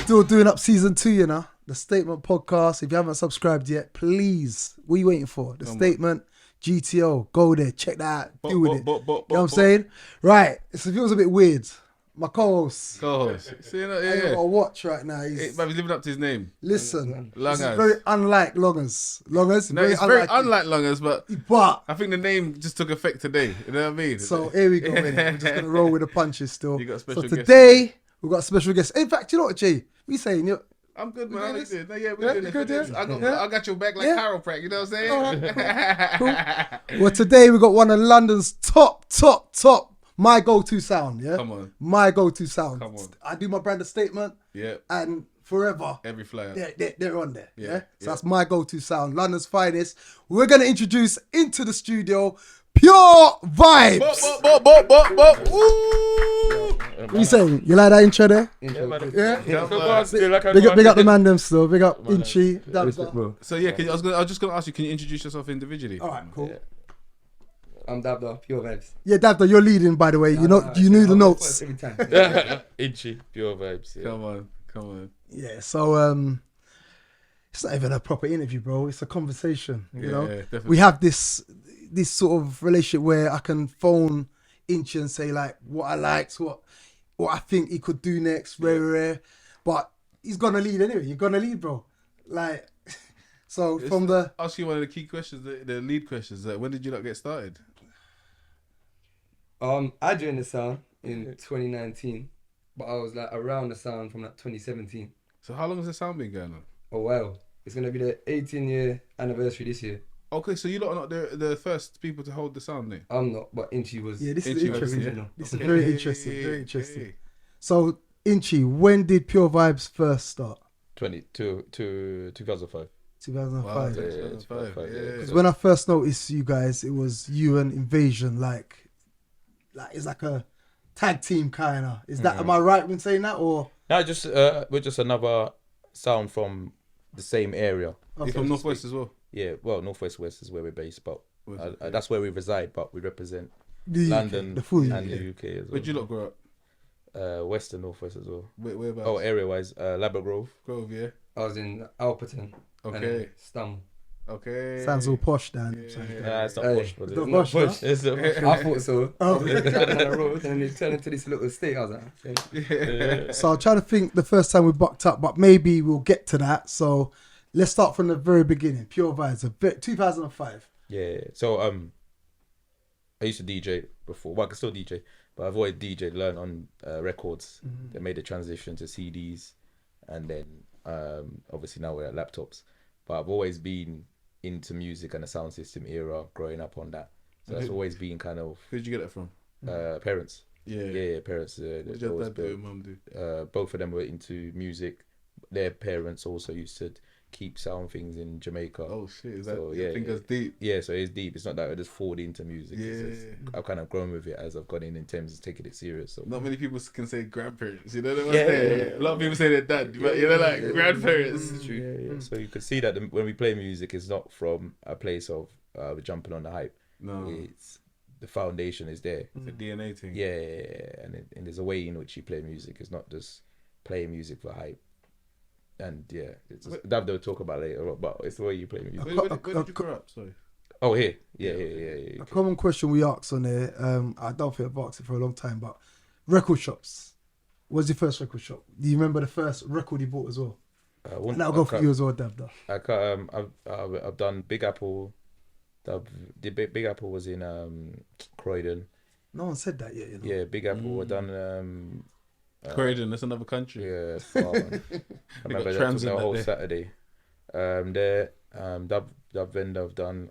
Still doing up season 2, you know. The Statement podcast. If you haven't subscribed yet, please. What are you waiting for? The Statement, GTO. Go there. Check that out. Deal with it. You know what I'm saying? Right. It feels a bit weird. My co-host. See, yeah. I got a watch right now. He's living up to his name. Listen. Longers. This is very unlike Longers. Longers? No, it's very unlike Longers, but I think the name just took effect today. You know what I mean? So here we go. We're just going to roll with the punches still. You got a special so guest today, we've got a special guest. In fact, you know what, Jay? What are you saying? I'm good, man. We're doing this. I got your back like chiropractic. You know what I'm saying? Right. Cool. Well, today we got one of London's top. My go-to sound, yeah? Come on. My go-to sound. Come on. I do my brand of Statement. Yeah. And forever. Every flyer. They're on there. Yeah. So yeah. that's my go-to sound. London's finest. We're going to introduce into the studio Pure Vibes. What are you saying? You like that intro there? Yeah? Big up the man them still. Big up Inchi. So yeah, I was just going to ask you, can you introduce yourself individually? All right, cool. Yeah. I'm Dubplates, Pure Vibes. Yeah, Dabda, you're leading, by the way. You knew the notes. Every time. Itchy, Pure Vibes. Yeah. Come on. Yeah, so it's not even a proper interview, bro. It's a conversation. You know, definitely. we have this sort of relationship where I can phone Inchi and say like what I liked, what I think he could do next, rare. But he's gonna lead anyway. You're gonna lead, bro. Like, so from the ask you one of the key questions, the lead questions. When did you not get started? I joined the sound in 2019, but I was like around the sound from like 2017. So how long has the sound been going on? Oh wow, it's gonna be the 18-year anniversary this year. Okay, so you lot are not the first people to hold the sound name. I'm not, but Inchi was. yeah, this is Inchi interesting. was, yeah. This is very interesting. Very interesting. So Inchi, when did Pure Vibes first start? 2005. 2005. Wow, Yeah, 2005. Because when I first noticed you guys, it was you and Invasion, like it's like a tag team kind of. Is that am I right when saying that or? No, just we're just another sound from the same area. You're from Northwest as well. Yeah, well, Northwest West is where we're based, but that's where we reside. But we represent The UK, London the full and UK. the UK as well. Where'd you lot grow up? West and Northwest as well. Where about? Oh, area-wise, Labrador Grove. Grove, yeah. I was in Alperton. Okay. And Stum. Okay. Sounds all posh, Dan. Nah, it's not Hey, posh, but It's it's not posh, Push. it's not posh. I thought so. I was driving down the road and it turned into this little estate. I was like, So I'm trying to think the first time we bucked up, but maybe we'll get to that. So let's start from the very beginning. Pure Vibes, 2005. Yeah. So I used to DJ before. Well, I can still DJ, but I've always DJed, learned on records. They made the transition to CDs, and then obviously now we're at laptops. But I've always been into music and the sound system era, growing up on that. So that's always been kind of. Who'd you get it from? Parents. Yeah. Parents. What did your dad do and mum do? Both of them were into music. Their parents also used to keep sound things in Jamaica. Oh shit! Is that? So, I think that's deep. Yeah, so it's deep. It's not that I just fall into music. Yeah. I've kind of grown with it as I've gone in terms of taking it serious. So Not many people can say grandparents. You know what I'm Yeah, saying? yeah. A lot of people say their dad, but you know, like grandparents. yeah. So you could see that when we play music, it's not from a place of we're jumping on the hype. No, It's the foundation is there. it's a DNA thing. Yeah, and there's a way in which you play music. It's not just playing music for hype. And yeah, it's that they'll talk about later, but it's the way you play music. Where did you grow up? Sorry. Oh, here. Yeah. A common question we ask on there, I don't think I've asked it for a long time, but record shops. What's your first record shop? Do you remember the first record you bought as well? And that'll go for you as well, Dabda. I've done Big Apple. The Big Apple was in Croydon. No one said that yet, you know. Yeah, Big Apple. I've done Croydon, that's another country. yeah, it's far, man. I remember that took trams me in a that whole day. Saturday. Dub Vendor I've done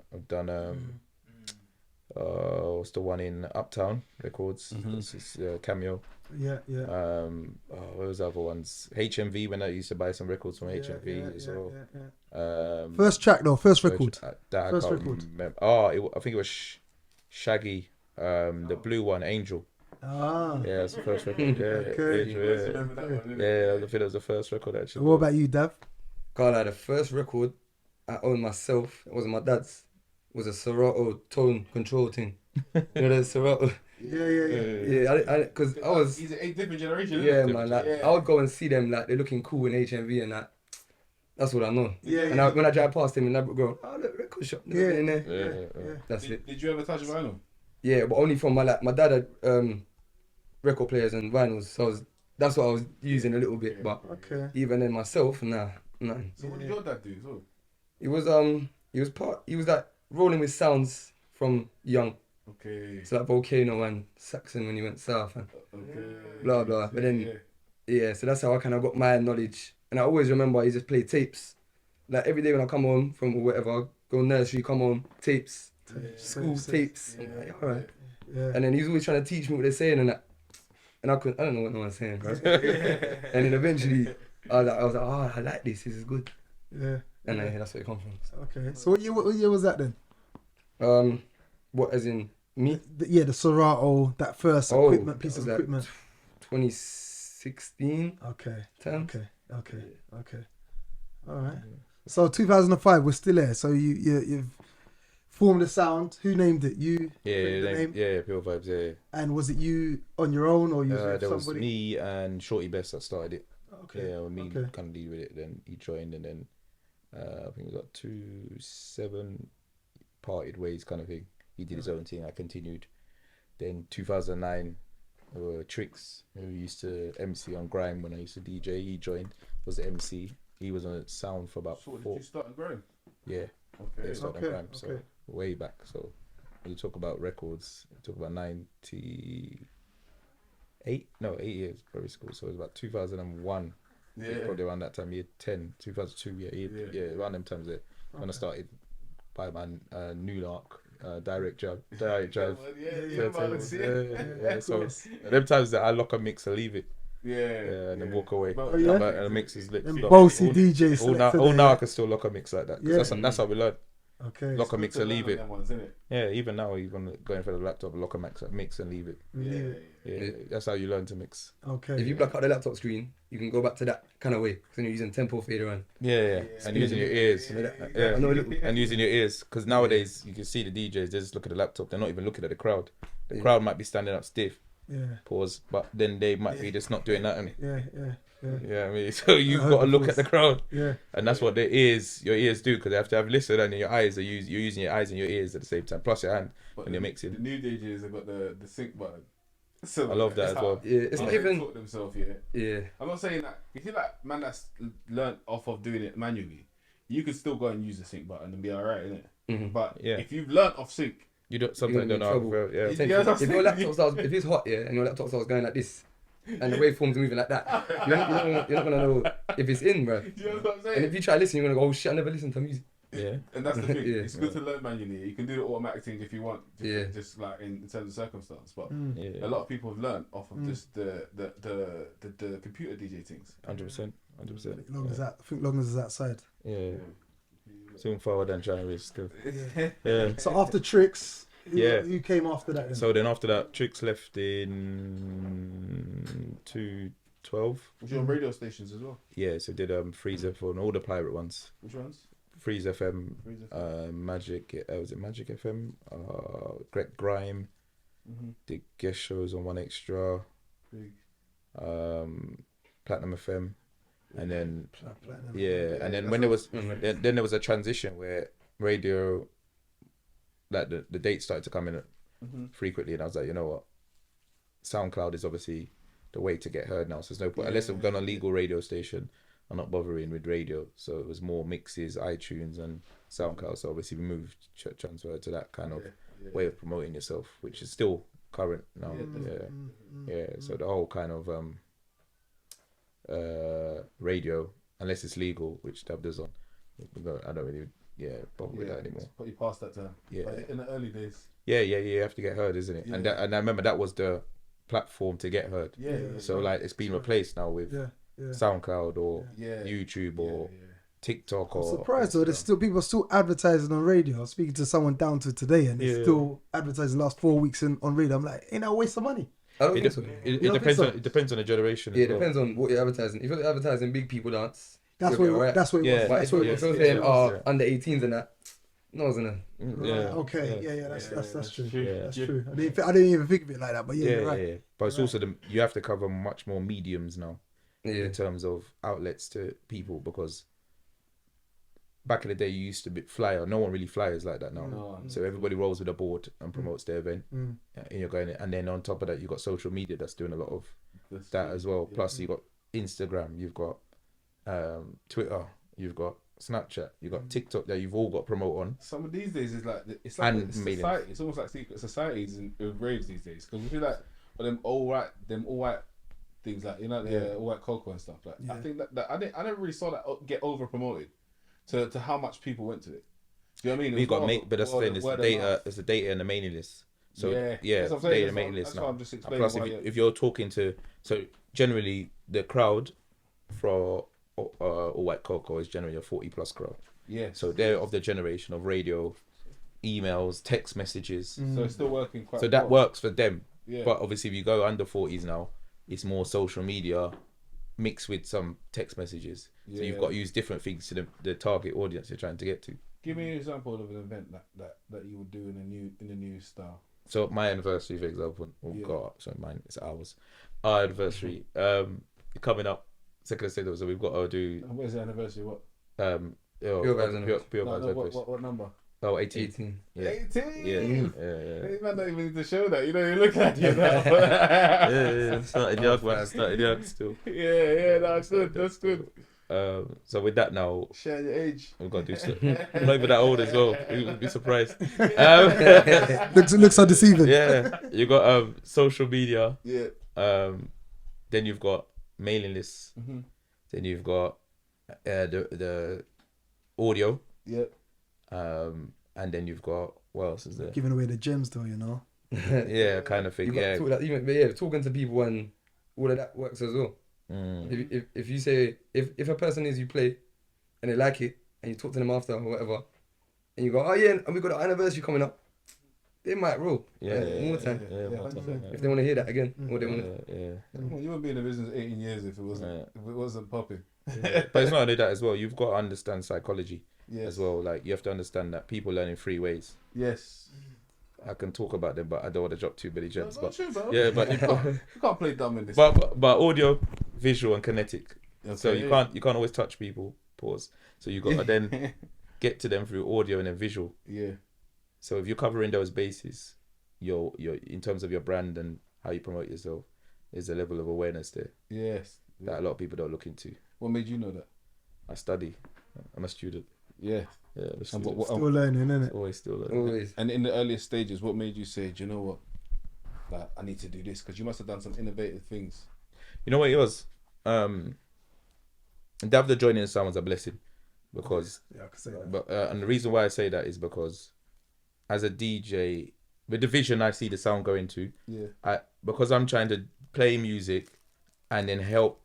what's the one in Uptown Records? This is Cameo. Yeah. What was the other ones? HMV, when I used to buy some records from HMV as well. First track though, first record. That First I can't record. remember. I think it was Shaggy, the blue one, Angel. Ah. Yeah, that's the first record. Yeah, Okay. Angel, yeah, I think that was the first record actually. What about you, Dav? Carla, the first record I owned myself, it wasn't my dad's. It was a Serato tone control thing. You know, the Serato. Yeah. Yeah, because I was. He's a different generation. Yeah, isn't man. Like, Yeah. I would go and see them. Like, they're looking cool in HMV and that. That's what I know. Yeah, And yeah. when I drive past him in Labrador, go, oh, look, record shop. Yeah. In there. Yeah. That's Did, it. did you ever touch vinyl? Yeah, but only from my dad had record players and vinyls, so that's what I was using a little bit. Yeah. But Okay. even then myself, nah. So what did your dad do? So? He was like rolling with sounds from young. Okay. So like Volcano and Saxon when he went south and Okay. blah blah. But then yeah, so that's how I kind of got my knowledge. And I always remember he just played tapes. Like every day when I come home from whatever, go nursery, come home, tapes, school tapes. Yeah. I'm like, all right. Yeah. And then he's always trying to teach me what they're saying and that. And I don't know what no one's saying, bro. And then eventually I was like, oh, I like this is good. Yeah. And that's where it comes from. Okay. So what year was that then? What as in me? The Serato, that first Oh, equipment, piece that of was equipment. 2016 Okay. terms. Okay. All right. So 2005, we're still there. So you've formed a sound. Who named it? You. Created the name? Yeah, Pure Vibes. Yeah. And was it you on your own or you was with There was somebody? me and Shorty Best that started it. Okay. Yeah, me Okay. kind of lead with it. Then he joined, and then I think it was like 2007 parted ways kind of thing. He did his own thing. I continued. Then 2009, there were Tricks who used to MC on Grime when I used to DJ. He joined, was the MC. He was on sound for about So did 4. you start growing? Yeah, Okay. they started Okay, on Grime. So okay. way back. So when you talk about records, you talk about 98. No, 8 years primary school. So it was about 2001. Yeah. Probably around that time, year 10, 2002, yeah, around them times there. When I started by my New Lark direct drive. Yeah, man, see it. So them times that I lock a mix, I leave it, Yeah. and then walk away. But- Oh, yeah? And the mix is lit. Them Lock- bossy all- DJs. all now I can still lock a mix like that. 'Cause Yeah. that's how we learn. Okay. Lock a Good mix to and learn leave on it. them ones, innit? Yeah, even now, even going for the laptop, lock a mix and leave it. Yeah. Yeah, that's how you learn to mix. Okay. If you black out the laptop screen, you can go back to that kind of way because you're using tempo fader and Yeah. And using your ears. I Yeah, know a little. and using your ears, because nowadays you can see the DJs, they just look at the laptop, they're not even looking at the crowd. The Yeah. crowd might be standing up stiff, Yeah. pause, but then they might be just not doing that. Yeah. Yeah, I mean, so you've got to look at the crowd, Yeah. and that's what your ears do, because they have to have listen, and your eyes you're using your eyes and your ears at the same time, plus your hand But when you're mixing. The new DJs have got the sync button. So I love that that's as how- well. Yeah, it's how not they even. taught themselves, yeah. Yeah, I'm not saying that. You see, like man that's learned off of doing it manually, you could still go and use the sync button and be alright, innit? Mhm. But Yeah. if you've learned off sync, You don't sometimes You're don't gonna know. be in How to, yeah. Yeah, that's if your it. laptop starts, if it's hot, yeah, and your laptop starts going like this, and the waveform's moving like that, you're not gonna know if it's in, bro. you know what I'm saying? And if you try listening, you're gonna go, oh shit, I never listened to music. Yeah. And that's the thing. Yeah. It's good to learn manually. You can do the automatic thing if you want. Yeah. Just like in terms of circumstance. But Yeah. a lot of people have learned off of just the computer DJ things. 100%. 100%. Long as that. I think long as it's outside. Yeah. Zoom forward and trying to reach still. Yeah. So after Tricks, Yeah. who came after that then? So then after that, Tricks left in 2012. Was you on radio stations as well? Yeah, so did Freeze FM, all the pirate ones. Which ones? Freeze FM, Freeze FM. Magic, was it Magic FM? Greg Grime, Mhm. did guest shows on One Extra, Big. Platinum FM, and then Platinum. and then that's when there was Mhm. then there was a transition where radio, like the dates started to come in Mhm. frequently, and I was like, you know what, SoundCloud is obviously the way to get heard now. So there's no point unless I've gone on a legal radio station. I'm not bothering with radio, so it was more mixes, iTunes, and SoundCloud. So obviously we moved, transferred to that kind of way of promoting yourself, which is still current now. Yeah. So the whole kind of radio, unless it's legal, which Dub does on, I don't really bother with that anymore. But you passed that time. Yeah. But in the early days. Yeah, you have to get heard, isn't it? Yeah. And I remember that was the platform to get heard. Yeah. So like it's been replaced now with SoundCloud or YouTube or TikTok I'm or. surprised though. There's still people still advertising on radio. I was speaking to someone down to today, and they're still advertising the last 4 weeks on radio. I'm like, ain't that a waste of money? I don't It, think so. it don't depends think so? on it depends on the generation. Yeah, as it well. depends on what you're advertising. If you're advertising big people dance, That's you'll what. be alright. That's what. Yeah. But That's if what. you're It saying was. under 18s and that, No, it wasn't. Right, okay, yeah, that's true. Yeah. That's true. I didn't even think of it like that, but yeah, you're right. yeah. But it's also you have to cover much more mediums now Yeah. in terms of outlets to people, because back in the day you used to be flyer. No one really flyers like that now. No. So everybody rolls with a board and promotes their event, and you're going. And then on top of that, you got social media that's doing a lot of that as well. Plus, you got Instagram, you've got Twitter, you've got Snapchat, you've got TikTok that you've all got to promote on. Some of these days is like it's society. It's almost like secret societies and raves these days, because we feel like them all white things, like the all white cocoa and stuff. Like I think that I never really saw that get over promoted to how much people went to it. Do you know what I mean? We got but that's the thing. It's the data. It's the data and the mailing list. So that's what I'm saying. data and mailing list That's now. what I'm just And explaining. plus, if you're talking to, so generally the crowd for all white cocoa is generally a 40+ crowd. Yeah. So they're of the generation of radio, emails, text messages. So it's still working quite. So that works for them. Yeah. But obviously, if you go under 40s now, it's more social media mixed with some text messages. So you've got to use different things to the target audience you're trying to get to. Give me an example of an event that you would do in a new style. So my anniversary, for example, mine is ours. Our anniversary, coming up 2nd of September. So we've got to do. And where's the anniversary? What? Pure Vibes anniversary. What number? Oh, 18. Yeah. 18. Yeah. Hey, man, don't even need to show that. You know, you look at you now. Yeah. Started young, man. Started young still. Yeah. That's good. That's good. So with that now, Share your age. we've got to do stuff. I'm not even that old as well. You would be surprised. Looks so deceiving. Yeah, you got social media. Yeah. Then you've got mailing lists. Mm-hmm. Then you've got the audio. Yeah. And then you've got, what else is there? Giving away the gems, though, you know. Yeah, kind of thing. Yeah. Talking to people and all of that works as well. If you say if a person is you play and they like it and you talk to them after or whatever and you go, oh yeah, and we got an anniversary coming up, they might roll more time if they want to hear that again or they want to. Well, you wouldn't be in the business 18 years if it wasn't popping. But it's not only that as well. You've got to understand psychology as well. Like you have to understand that people learn in 3 ways. Yes. I can talk about them, but I don't want to drop too many gems. That's true, bro. Yeah, but you can't play dumb in this. But audio, visual, and kinetic. Okay. So you can't always touch people. Pause. So you got to then get to them through audio and then visual. Yeah. So if you're covering those bases, you're in terms of your brand and how you promote yourself, there's a level of awareness there. Yes. That a lot of people don't look into. What made you know that? I study. I'm a student. Yeah. Yeah. I'm a student. Still learning, innit? Always still learning. Always. And in the earliest stages, what made you say, do you know what? Like, I need to do this, because you must have done some innovative things. You know what it was? Davda joining the sound was a blessing, because I can say that. But and the reason why I say that is because as a DJ, with the vision I see the sound going to, because I'm trying to play music and then help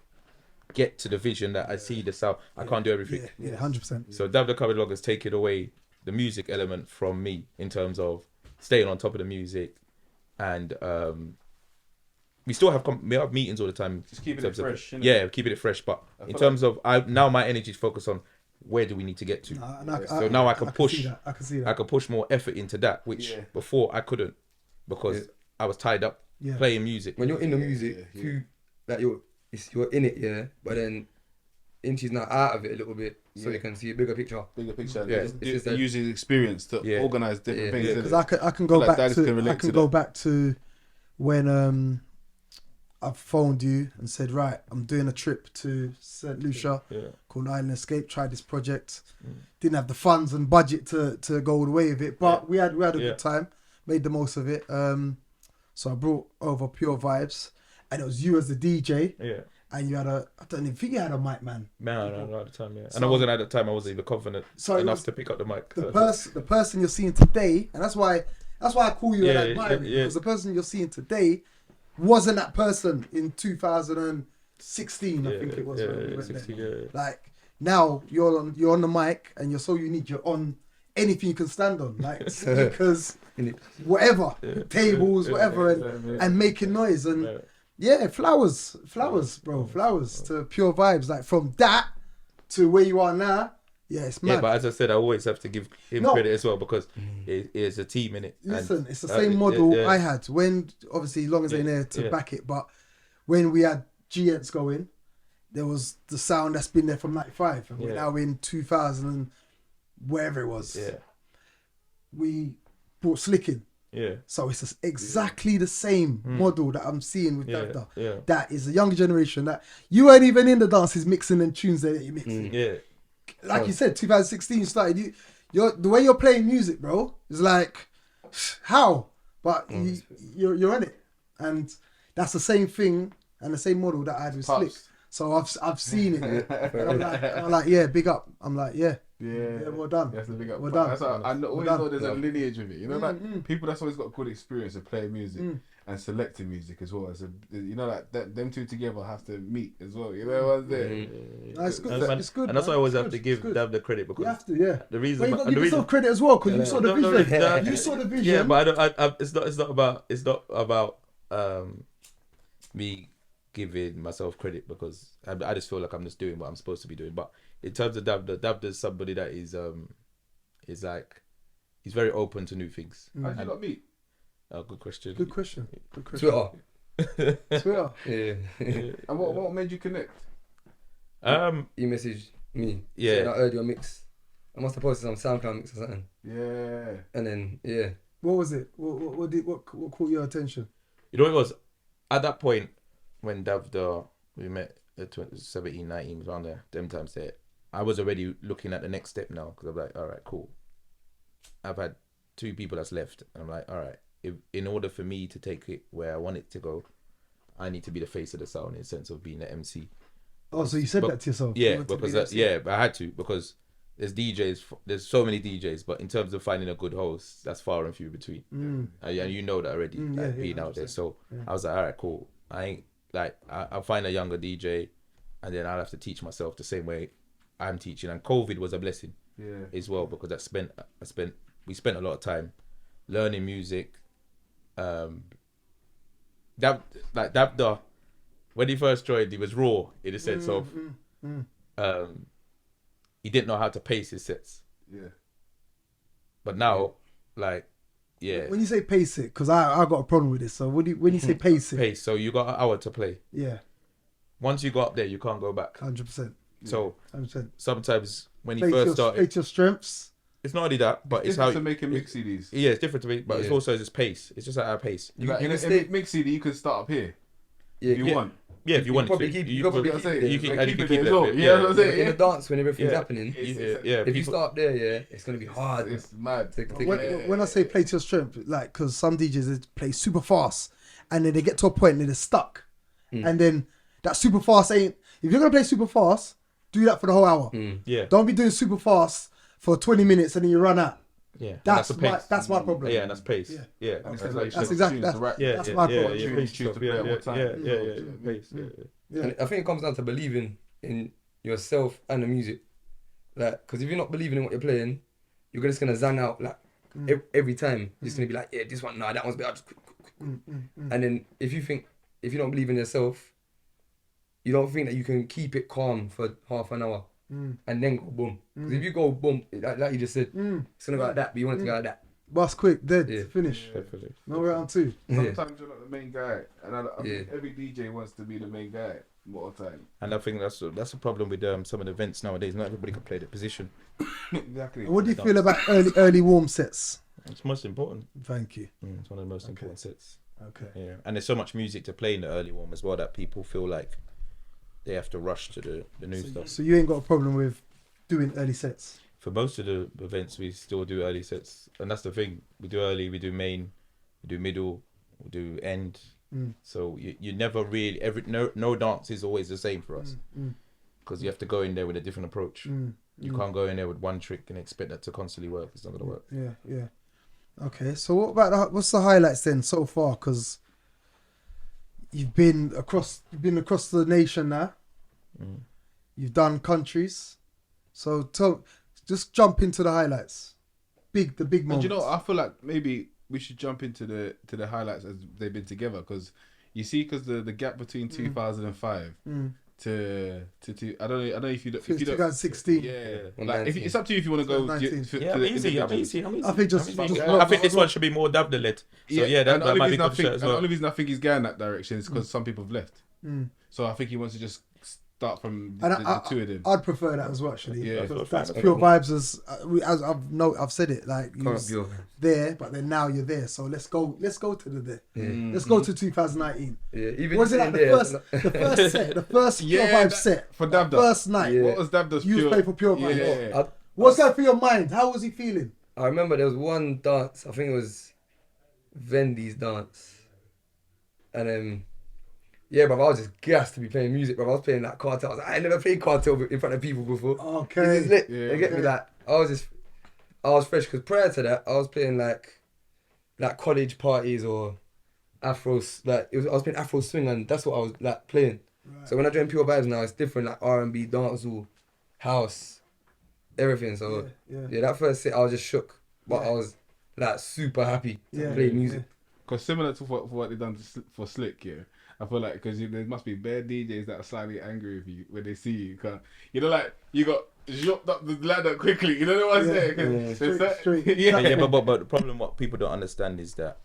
get to the vision that I see the sound, I can't do everything. Yeah, 100%. So Davda Covered Log has taken away the music element from me in terms of staying on top of the music, and we still have meetings all the time. Just keeping it fresh. Yeah, keeping it fresh. But in terms of now my energy is focused on where do we need to get to. So now I can push. I can see that. I can push more effort into that, which before I couldn't, because I was tied up playing music. When you're in the music, you're in it, but then Inchi's now out of it a little bit, so you can see a bigger picture. It's use his experience to organize different things. Because I can go back to when I phoned you and said, right, I'm doing a trip to St. Lucia called Island Escape. Tried this project, didn't have the funds and budget to go all the way with it, but we had a good time, made the most of it. So I brought over Pure Vibes, and it was you as the DJ. Yeah. And you had I don't even think you had a mic, man. No, at the time, and I wasn't at the time. I wasn't even confident enough to pick up the mic. The person you're seeing today, and that's why I call you because the person you're seeing today wasn't that person in 2016. I think it was. Like now you're on the mic and you're so unique. You're on anything you can stand on, like speakers, whatever, tables, whatever, and making noise and. Yeah, flowers, bro, flowers to Pure Vibes. Like from that to where you are now, Yeah, it's mad. Yeah, but as I said, I always have to give him credit as well because it's a team in it. Listen, it's the same model I had when, obviously, Long as ain't there to back it, but when we had GEnts going, there was the sound that's been there from 95, and we're now in 2000 and wherever it was. Yeah. We brought Slick in. Yeah. So it's exactly the same model that I'm seeing with Dagz. Yeah. That is a younger generation that you weren't even in the dances mixing and tunes that you're mixing. Yeah. Like you said, 2016 you started. The way you're playing music, bro, is like, how? But you're on it, and that's the same thing and the same model that I had with Slick. So I've seen it, and I'm like, yeah, big up. I'm like, yeah, well done. That's the big up. Well done. That's I always know there's a lineage with it. You know, like people that's always got good experience of playing music and selecting music as well. You know, like them two together have to meet as well. You know what I'm saying? It's good. It's good. And that's why I always have to give Dav the credit because you have to, yeah. The reason, but you got to give yourself credit as well because you saw the vision. You saw the vision. Yeah, but it's not about me giving myself credit because I just feel like I'm just doing what I'm supposed to be doing. But in terms of Dav is somebody that is like he's very open to new things. How did you not meet? Good question. Good question. Twitter. Twitter. Yeah. And what made you connect? You messaged me. Yeah. Saying I heard your mix. I must have posted some SoundCloud mix or something. Yeah. And then What was it? What caught your attention? You know what it was? At that point when Dav we met at 17, 19 was around there, them times there, I was already looking at the next step now because I'm like, all right, cool. I've had 2 people that's left. And I'm like, all right, in order for me to take it where I want it to go, I need to be the face of the sound in the sense of being the MC. Oh, so you said that to yourself? Yeah, because I had to because there's DJs, there's so many DJs, but in terms of finding a good host, that's far and few between. And you know that already, being out there. So I was like, all right, cool. I ain't like I'll find a younger DJ, and then I'll have to teach myself the same way I'm teaching. And COVID was a blessing, as well because we spent a lot of time learning music. When he first joined, he was raw in the sense of he didn't know how to pace his sets. Yeah. But now, like, yeah. When you say pace it, because I got a problem with this. So when you say pace it, pace. So you got an hour to play. Yeah. Once you go up there, you can't go back. 100%. So 100%. Sometimes when he first started, play to your strengths. It's not only that, but it's how how to make a mix CDs. Yeah, it's different to me, but it's also just pace. It's just at our pace. In a mix CD, you can start up here. Yeah, if you want. Yeah, if you want to. You can keep it as well. Yeah, what I'm saying. In the dance, when everything's happening, if you start up there, it's gonna be hard. It's mad. When I say play to your strength, like, because some DJs they play super fast, and then they get to a point and they're stuck, and then that super fast ain't. If you're gonna play super fast, do that for the whole hour. Yeah. Don't be doing super fast for 20 minutes and then you run out. Yeah, that's my problem. Yeah, and that's pace. Yeah, that's exactly that's my problem. And I think it comes down to believing in yourself and the music. Like, because if you're not believing in what you're playing, you're just gonna zang out like every time. You're just gonna be like, yeah, this one, nah, that one's better. And then if you don't believe in yourself, you don't think that you can keep it calm for half an hour. And then go boom. Because if you go boom, like you just said, it's gonna go like that, but you want it to go like that. Bust quick, dead, finish. Definitely. No round 2. Sometimes you're not the main guy, and I think every DJ wants to be the main guy more time. And I think that's a problem with some of the events nowadays. Not everybody can play the position. Exactly. What do you feel about early warm sets? It's most important. Thank you. It's one of the most important sets. Okay. Yeah, and there's so much music to play in the early warm as well that people feel like they have to rush to the new stuff. So you ain't got a problem with doing early sets? For most of the events, we still do early sets. And that's the thing. We do early, we do main, we do middle, we do end. So you never really... No dance is always the same for us. Because you have to go in there with a different approach. You can't go in there with one trick and expect that to constantly work. It's not going to work. Yeah. Okay, so what's the highlights then so far? Because... You've been across the nation now. You've done countries, so just jump into the highlights. The big moments. And you know, I feel like maybe we should jump into the highlights as they've been together because you see, because the gap between 2005 to I don't know if you don't. Since 2016. Yeah. Like if it's up to you if you want to go. I'm easy. I think I think this one should be more Dabda led. So that might be good as well. The only reason I think he's going that direction is because some people have left. So I think he wants to just start from the two of them. I'd prefer that as well, actually. Yeah, that's Pure Vibes. As I've said it, like you was there, but then now you're there. So let's go to the there. Let's go to 2019. Yeah, even was it like the first set, the first Pure Vibes set for Dabda? First night. What was Dabda's You played for Pure Vibes. Yeah. What's that for your mind? How was he feeling? I remember there was one dance. I think it was Vendy's dance, and then. Yeah, bro, I was just gassed to be playing music, bro. I was playing like Cartel. I was like, I ain't never played Cartel in front of people before. Okay. It's lit. They get me like, I was fresh because prior to that, I was playing like college parties or Afros. I was playing Afro swing and that's what I was like playing. Right. So when I joined Pure Vibes now, it's different, like R&B, dancehall, house, everything. So yeah, that first set I was just shook, but I was like super happy to play music. Because similar to what they done for Slick, I feel like because there must be bare DJs that are slightly angry with you when they see you. Cause, like you got dropped up the ladder quickly. You know what I'm saying? But the problem, what people don't understand is that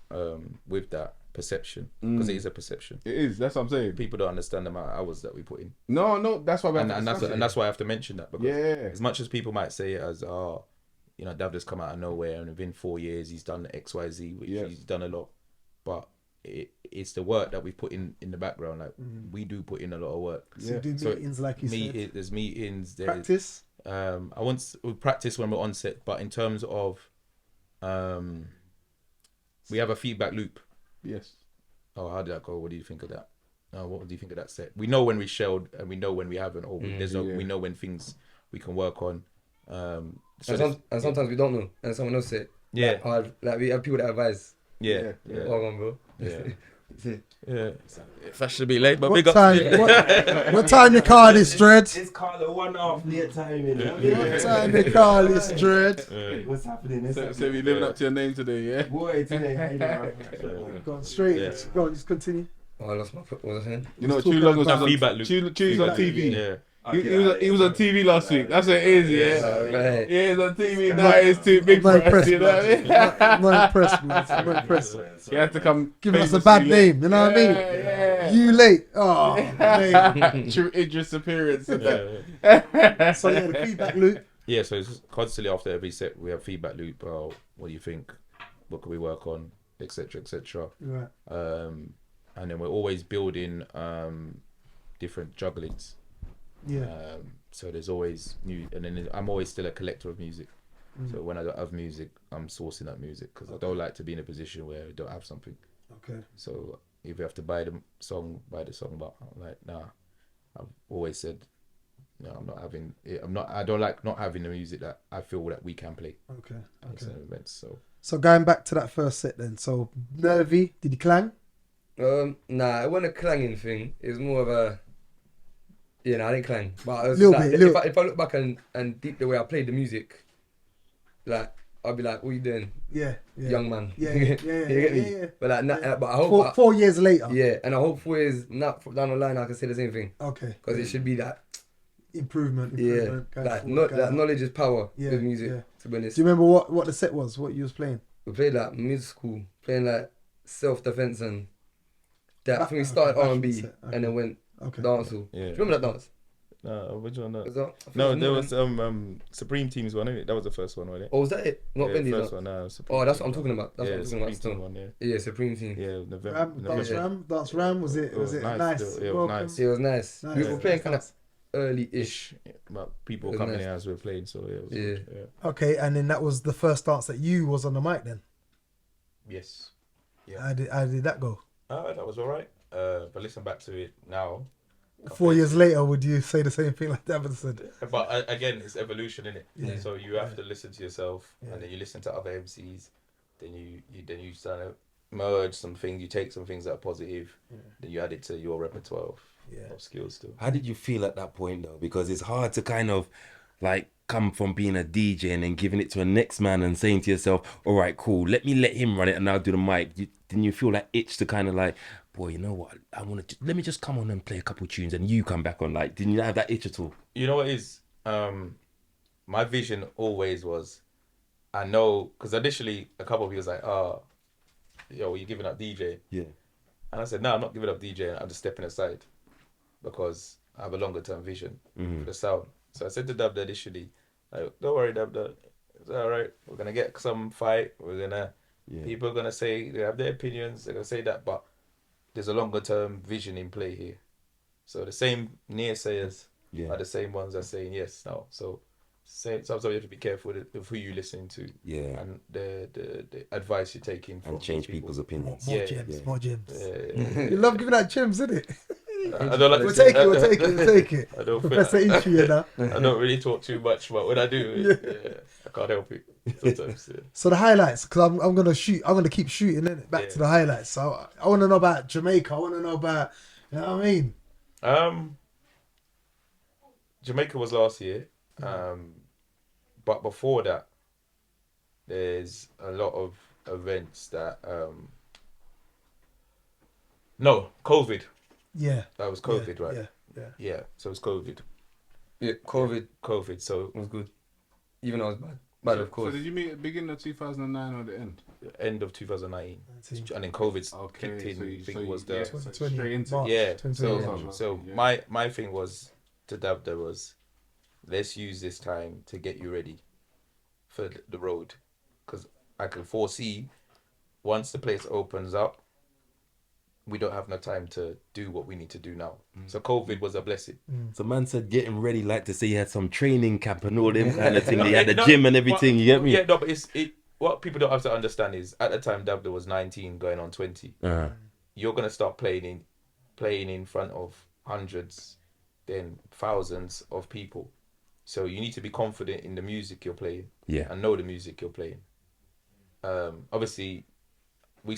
with that perception, because it is a perception. It is. That's what I'm saying. People don't understand the amount of hours that we put in. No, that's why. And that's why I have to mention that, because as much as people might say it as Davda's come out of nowhere and within 4 years he's done XYZ, which he's done a lot, but it's the work that we put in the background. Like we do put in a lot of work. So you do meetings, like you said. There's meetings. Practice. We practice when we're on set, but in terms of, we have a feedback loop. Yes. Oh, how did that go? What do you think of that? What do you think of that set? We know when we shelled and we know when we haven't. Or we know when things we can work on. And sometimes we don't know, and someone else said. Yeah. Like we have people that advise. Yeah. Hold on, bro. Yeah. Fashionably late, but what big time, up. what time your car is, Dread? It's Carlo 1.5 late time. What time your car is, Dread? What's happening? So we living up to your name today, yeah? Boy, today. Go on, straight. Go on, just continue. Oh, I lost my what was I saying? You know, Chew Long was on feedback loop. Chew's on TV. Yeah. He was on TV last week. That's what it is, Right. Yeah, he's on TV now. It's too big for us, you know what I mean? I'm not impressed, man. I'm not impressed. You have to come giving us a bad name, you know what I mean? Yeah. You late. Oh, mate. True Idris appearance. So the feedback loop. Yeah, so it's constantly after every set we have feedback loop. What do you think? What can we work on? Etc. Etc. Right. And then we're always building different jugglings. Yeah. So there's always new, and then I'm always still a collector of music. So when I don't have music, I'm sourcing that music because I don't like to be in a position where I don't have something. Okay. So if you have to buy the song. But I'm like, nah. I've always said, no, I'm not having. I don't like not having the music that I feel that we can play. Okay. At certain events. So going back to that first set then. So nervy, did you clang? Nah, it wasn't a clanging thing. It was more of a. Yeah, I didn't clang. But it was if I look back and deep the way I played the music, like I'd be like, "What are you doing, young man?" Yeah. You get me? Yeah. But like, but I hope 4 years later. Yeah, and I hope 4 years down the line I can say the same thing. Okay. Because it should be that improvement. Yeah, like knowledge is power with music. Yeah. To be honest. Do you remember what the set was? What you was playing? We played like mid-school, playing like self-defense and that. I think we started R&B and then went dancehall. Yeah. Do you remember that dance? No, which one? No, there was Supreme Team's one, innit? That was the first one, wasn't it? Oh, was that it? Not Bendy's first one. No, Supreme that's Team what I'm talking about. That's what I'm talking about. Supreme Team one, Yeah, Supreme Team. Yeah, November. Dance Ram. Was it nice? It was nice. It was nice. We were playing kind of early-ish. But people were coming in as we were playing, so it was good. Yeah. Okay, and then that was the first dance that you was on the mic then? Yes. Yeah. How did that go? That was alright. But listen back to it now. 4 years later, would you say the same thing like David said? But again, it's evolution, innit? Yeah. So you have to listen to yourself, and then you listen to other MCs. Then you start to merge some things. You take some things that are positive, then you add it to your repertoire of skills still. How did you feel at that point though? Because it's hard to kind of like come from being a DJ and then giving it to a next man and saying to yourself, all right, cool, let him run it and I'll do the mic. Didn't you feel that itch to kind of like, boy, you know what? I want to let me just come on and play a couple tunes, and you come back on. Like, didn't you have that itch at all? You know what it is? My vision always was, I know, because initially a couple of people was like, oh, yo, you giving up DJ? Yeah. And I said, no, I'm not giving up DJ. I'm just stepping aside because I have a longer term vision for the sound. So I said to Dubda initially, like, don't worry, Dubda. It's all right. We're going to get some fight. People are going to say, they have their opinions. They're going to say that, but there's a longer term vision in play here. So the same naysayers are the same ones that are saying yes, no. So sometimes you have to be careful of who you're listening to. Yeah. And the advice you're taking from And change people. people's opinions. More gems. Yeah. You love giving out gems, isn't it? I don't like We'll to say- take it. I don't Professor Inchi, you know. I don't really talk too much, but when I do, I can't help it sometimes. Yeah. So the highlights, because I'm gonna keep shooting it back to the highlights. So I want to know about Jamaica. I want to know about, you know what I mean? Jamaica was last year, but before that, there's a lot of events that no, COVID. Yeah. That was COVID, right? Yeah. So it was COVID. Yeah, COVID So was good. Even though it was bad. Bad, of course. So did you meet at the beginning of 2009 or the end? end of 2019, and then COVID's kicked in. I think it was the 2020, straight into March, yeah. 2020. So my thing was to Dubda was, let's use this time to get you ready for the road, because I can foresee once the place opens up, we don't have no time to do what we need to do now. So COVID was a blessing. So man said getting ready, like to say he had some training camp and all them kind of thing. He had the gym and everything, you get me? Yeah, no, but what people don't have to understand is at the time Dubda was 19 going on 20. You're gonna start playing in front of hundreds, then thousands of people. So you need to be confident in the music you're playing. Yeah. And know the music you're playing. Obviously, we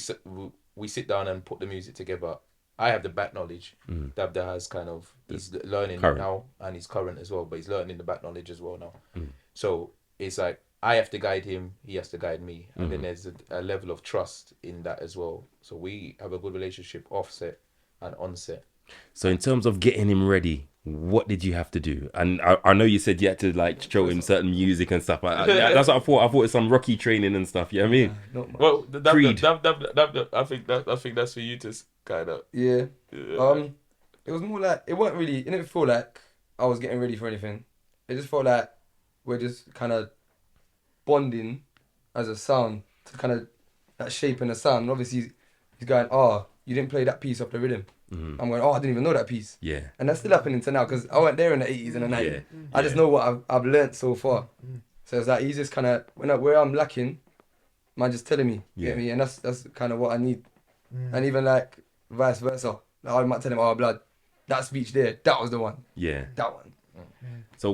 sit down and put the music together. I have the back knowledge. Dubda has he's learning current now, and he's current as well, but he's learning the back knowledge as well now. So it's like I have to guide him, he has to guide me, and then there's a level of trust in that as well. So we have a good relationship offset and onset. So in terms of getting him ready, what did you have to do? And I know you said you had to like show him certain music and stuff. That's what I thought. I thought it's some Rocky training and stuff. You know what I mean? Well, Creed. I think that's for you to kind of. Yeah. It was more like it didn't feel like I was getting ready for anything. It just felt like we're just kind of bonding as a sound to kind of that shape in the sound. And obviously, he's going, "Oh, you didn't play that piece off the rhythm." I'm going, "Oh, I didn't even know that piece." Yeah. And that's still happening to now because I weren't there in the 80s and the 90s. Yeah. I just know what I've learnt so far. So it's like he's just kind of where I'm lacking, man, just telling me, get me, and that's kind of what I need. And even like vice versa, like, I might tell him, "Oh, blood, that speech there, that was the one." Yeah. That one. So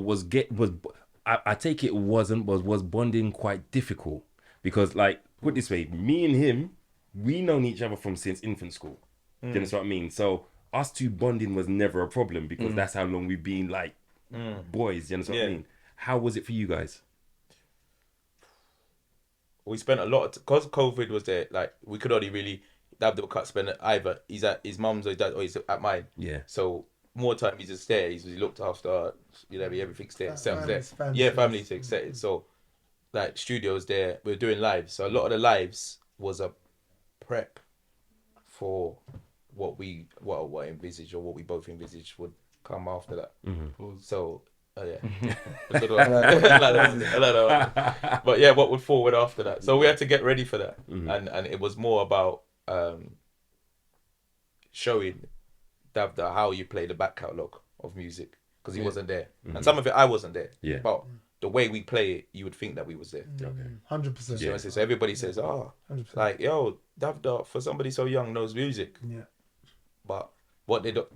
I take it was bonding quite difficult because, like, put it this way, me and him, we known each other from since infant school. Do you know what I mean? So us two bonding was never a problem because that's how long we've been like boys. You know what I mean? How was it for you guys? We spent a lot because COVID was there. Like we could only really Dubda can't spend it either. He's at his mum's or his dad or he's at mine. Yeah. So more time he's just there. He looked after, everything's there. Family, family things set it. So like studios there. We're doing lives. So a lot of the lives was a prep for what I envisaged or what we both envisaged would come after that. So yeah. But yeah, what would forward after that? So we had to get ready for that, and it was more about showing Dubda how you play the back catalogue of music because he wasn't there, and some of it I wasn't there. Yeah. But the way we play it, you would think that we was there. 100%. Yeah. So everybody says, like, yo, Dubda, for somebody so young, knows music. Yeah. But what they don't,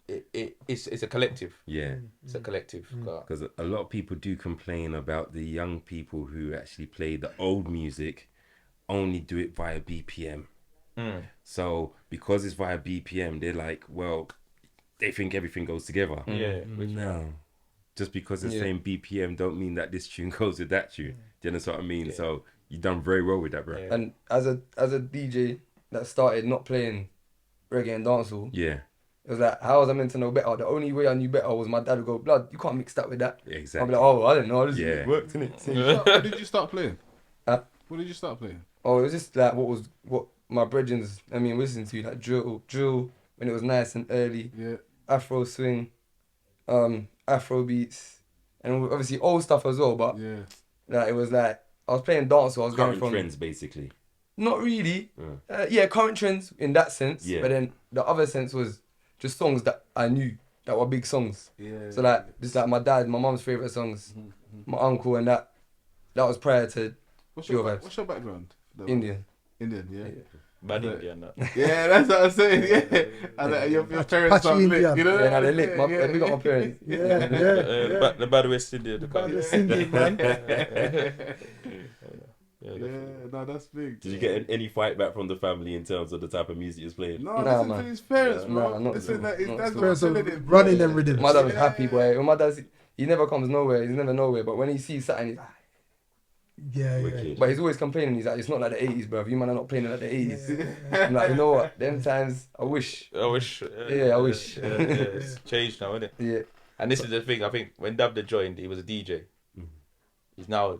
it's a collective. Yeah. It's a collective. Because a lot of people do complain about the young people who actually play the old music only do it via BPM. So because it's via BPM, they're like, well, they think everything goes together. Yeah. No. Just because it's saying BPM don't mean that this tune goes with that tune. Do you know what I mean? Yeah. So you done very well with that, bro. And as a DJ that started not playing reggae and dancehall. Yeah. It was like, how was I meant to know better? The only way I knew better was my dad would go, blood, you can't mix that with that. Exactly. I'll be like, oh, I didn't know. I just Yeah. worked, innit? What did you start playing? Huh? What did you start playing? Oh, it was just like what my brethrens, listening to, like drill when it was nice and early. Yeah. Afro swing, Afro beats, and obviously old stuff as well. But Yeah. like it was like I was playing dance, so I was Current going from trends, basically. not really, yeah, current trends in that sense. Yeah. But then the other sense was just songs that I knew that were big songs. Yeah. So like just like my dad, my mum's favorite songs, my uncle, and that was prior to What's your your vibes. what's your background? Indian. Indian, yeah. Bad Yeah. Indian, that. Yeah, that's what I'm saying. Yeah, and your parents Patchy are lit, Indian. you know. Yeah, now they lit. Big up my parents. Yeah. The bad West Indian. West Indian, man. Yeah, no, that's big. Did you get any fight back from the family in terms of the type of music you're playing? No, Nah, listen man. to his parents, Nah, bro. not Listen, so. that is, Not that's so. what I'm Parents are telling you, bro. running them rhythms. My dad was happy, boy. When my dad's, he never comes nowhere. He's never nowhere. But when he sees something, he's like, Yeah. Wicked. but he's always complaining. He's like, it's not like the 80s, bro. You man are not playing like the 80s. I'm like, you know what? Them times, I wish. I wish. Yeah, I wish. Yeah, it's changed now, isn't it? Yeah. And this is the thing. I think when Dubplates joined, he was a DJ. He's now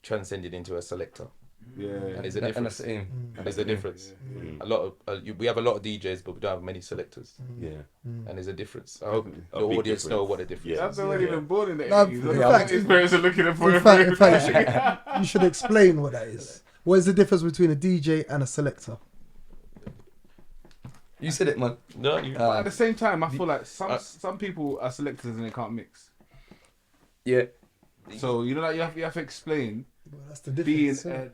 transcended into a selector. Yeah. And there's a And that's difference. the aim. There's a difference. A lot of we have a lot of DJs, but we don't have many selectors. Yeah. And there's a difference. I hope A the big audience know difference. what the difference Yeah. is. That's already been born in the No, 80s. in I fact- think his parents are looking for In him. fact, you should explain what that is. What is the difference between a DJ and a selector? You said it, man. No, you, But at the same time, I feel like some people are selectors and they can't mix. Yeah. So you know, like you have to explain Well, that's the being difference. a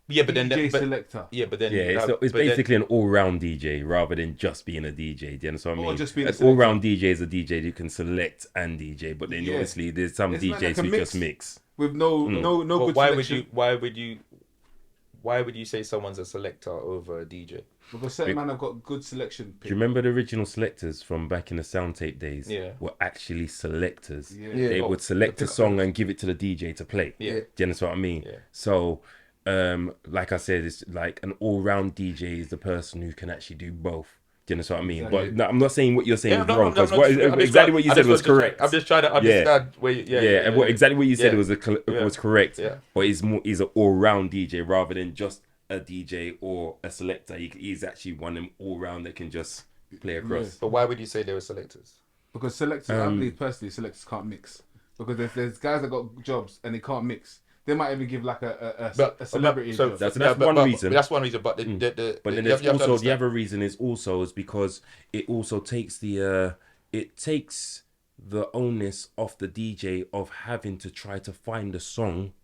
yeah, but then DJ but, selector. yeah, but then Yeah, you it's, have- it's but then- basically an all-round DJ rather than just being a DJ. Do you understand what I Or mean? just being a An selector. all-round DJ is a DJ who can select and DJ, but then Yeah. obviously there's some It's not DJs like a who mix. just mix. With no But good why selection. would you say someone's a selector over a DJ? Because certain man have got good selection. Do you remember the original selectors from back in the sound tape days? Yeah. Were actually selectors. Yeah. Yeah. They would select a song and give it to the DJ to play. Yeah. Do you understand what I mean? Yeah. So, like I said, it's like an all-round DJ is the person who can actually do both. Do you understand what I mean? Exactly. But no, I'm not saying what you're saying Yeah, is no, wrong, no, because no, I'm just exactly trying- what you I said just was correct. I'm just trying to understand where you, And what exactly what you said Yeah. was correct. Yeah. But he's an all-round DJ rather than just a DJ or a selector. He's actually one of them all-round that can just play across. But why would you say they were selectors? Because selectors, I believe personally, selectors can't mix. Because if there's guys that got jobs and they can't mix, they might even give like a celebrity. so job. That's but- one but- reason. That's one reason. But But then you there's have to also the understand- other reason is because it also takes the onus off the DJ of having to try to find a song.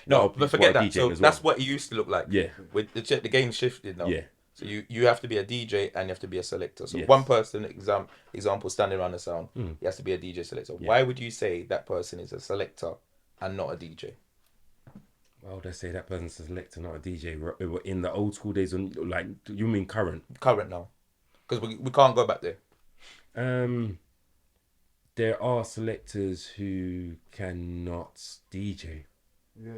No, that but forget people are that. So DJing as well. that's what it used to look like. Yeah. With the game shifted now. Yeah. So you have to be a DJ and you have to be a selector. So Yes. one person, example, standing around the sound, he has to be a DJ selector. Yeah. Why would you say that person is a selector and not a DJ? Well, they say that person's a selector, not a DJ. In the old school days, like you mean current? Current now, because we can't go back there. There are selectors who cannot DJ. Yeah.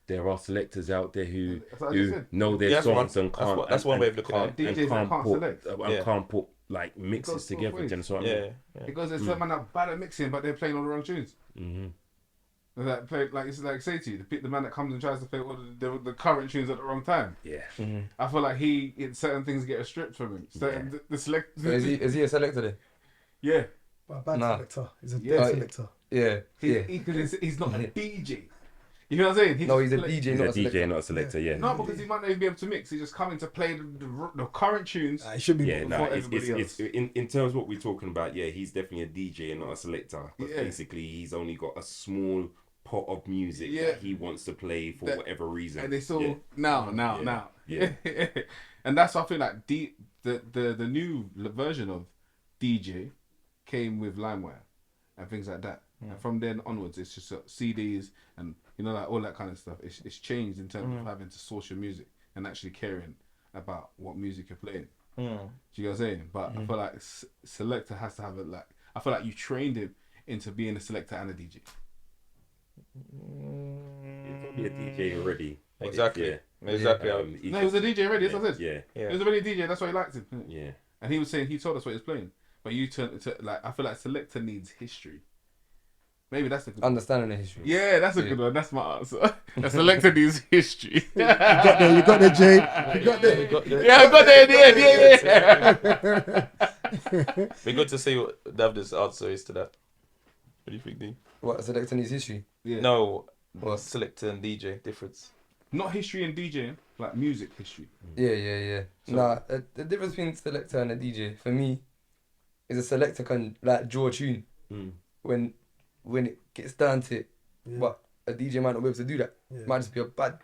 There are selectors out there who That's what I just said. know their Yeah, that's songs one- and that's can't. what- that's one way of looking at it. and DJs that can't put, select. and Yeah. can't put like mixes both together. Do ways. you understand what I mean? Yeah. Because there's some man that are bad at mixing, but they're playing all the wrong tunes. Mm-hmm. That play like it's like say to you, the man that comes and tries to play all the current tunes at the wrong time. Yeah. I feel like certain things get stripped from him. Certain the select. So is he a selector then? Yeah. But a bad Nah. selector. He's a Yeah. dead selector. Yeah. Yeah. He's not a DJ. You know what I'm saying? No, he's a just DJ, He's not a a DJ, selector. not a selector. Yeah. No, because he might not even be able to mix. He's just coming to play the current tunes. It should be Yeah, more. no, before it's everybody in terms of what we're talking about. Yeah, he's definitely a DJ and not a selector. But Yeah. basically, he's only got a small pot of music Yeah. that he wants to play for That- whatever reason. And it's all Yeah. now. Yeah. And that's why I feel like the new version of DJ came with LimeWire and things like that. And from then onwards, it's just CDs and like all that kind of stuff. It's changed in terms of having to source your music and actually caring about what music you're playing. Do you know what I'm saying? But I feel like selector has to have it. Like I feel like you trained him into being a selector and a DJ. He's probably a DJ already. Exactly. Yeah. Exactly. No, he was a DJ already. That's what I said. Yeah. He was already a DJ. That's why he liked him. Yeah. And he was saying he told us what he was playing, but you turned to like I feel like Selector needs history. Maybe that's a good Understanding the history. Yeah, that's a good one. That's my answer. A Selector needs history. You got there, Jay. You got there. Yeah, I got there in the end. Yeah. Be good to see what Dagz's answer is to that. What do you think, Dean? What, Selector needs history? Yeah. No, What? Selector and DJ difference. Not history and DJing, like music history. Yeah. So- The difference between Selector and a DJ, for me, is a Selector can like draw a tune when it gets down to it. Yeah. But a DJ might not be able to do that. Yeah. It might just be a bad.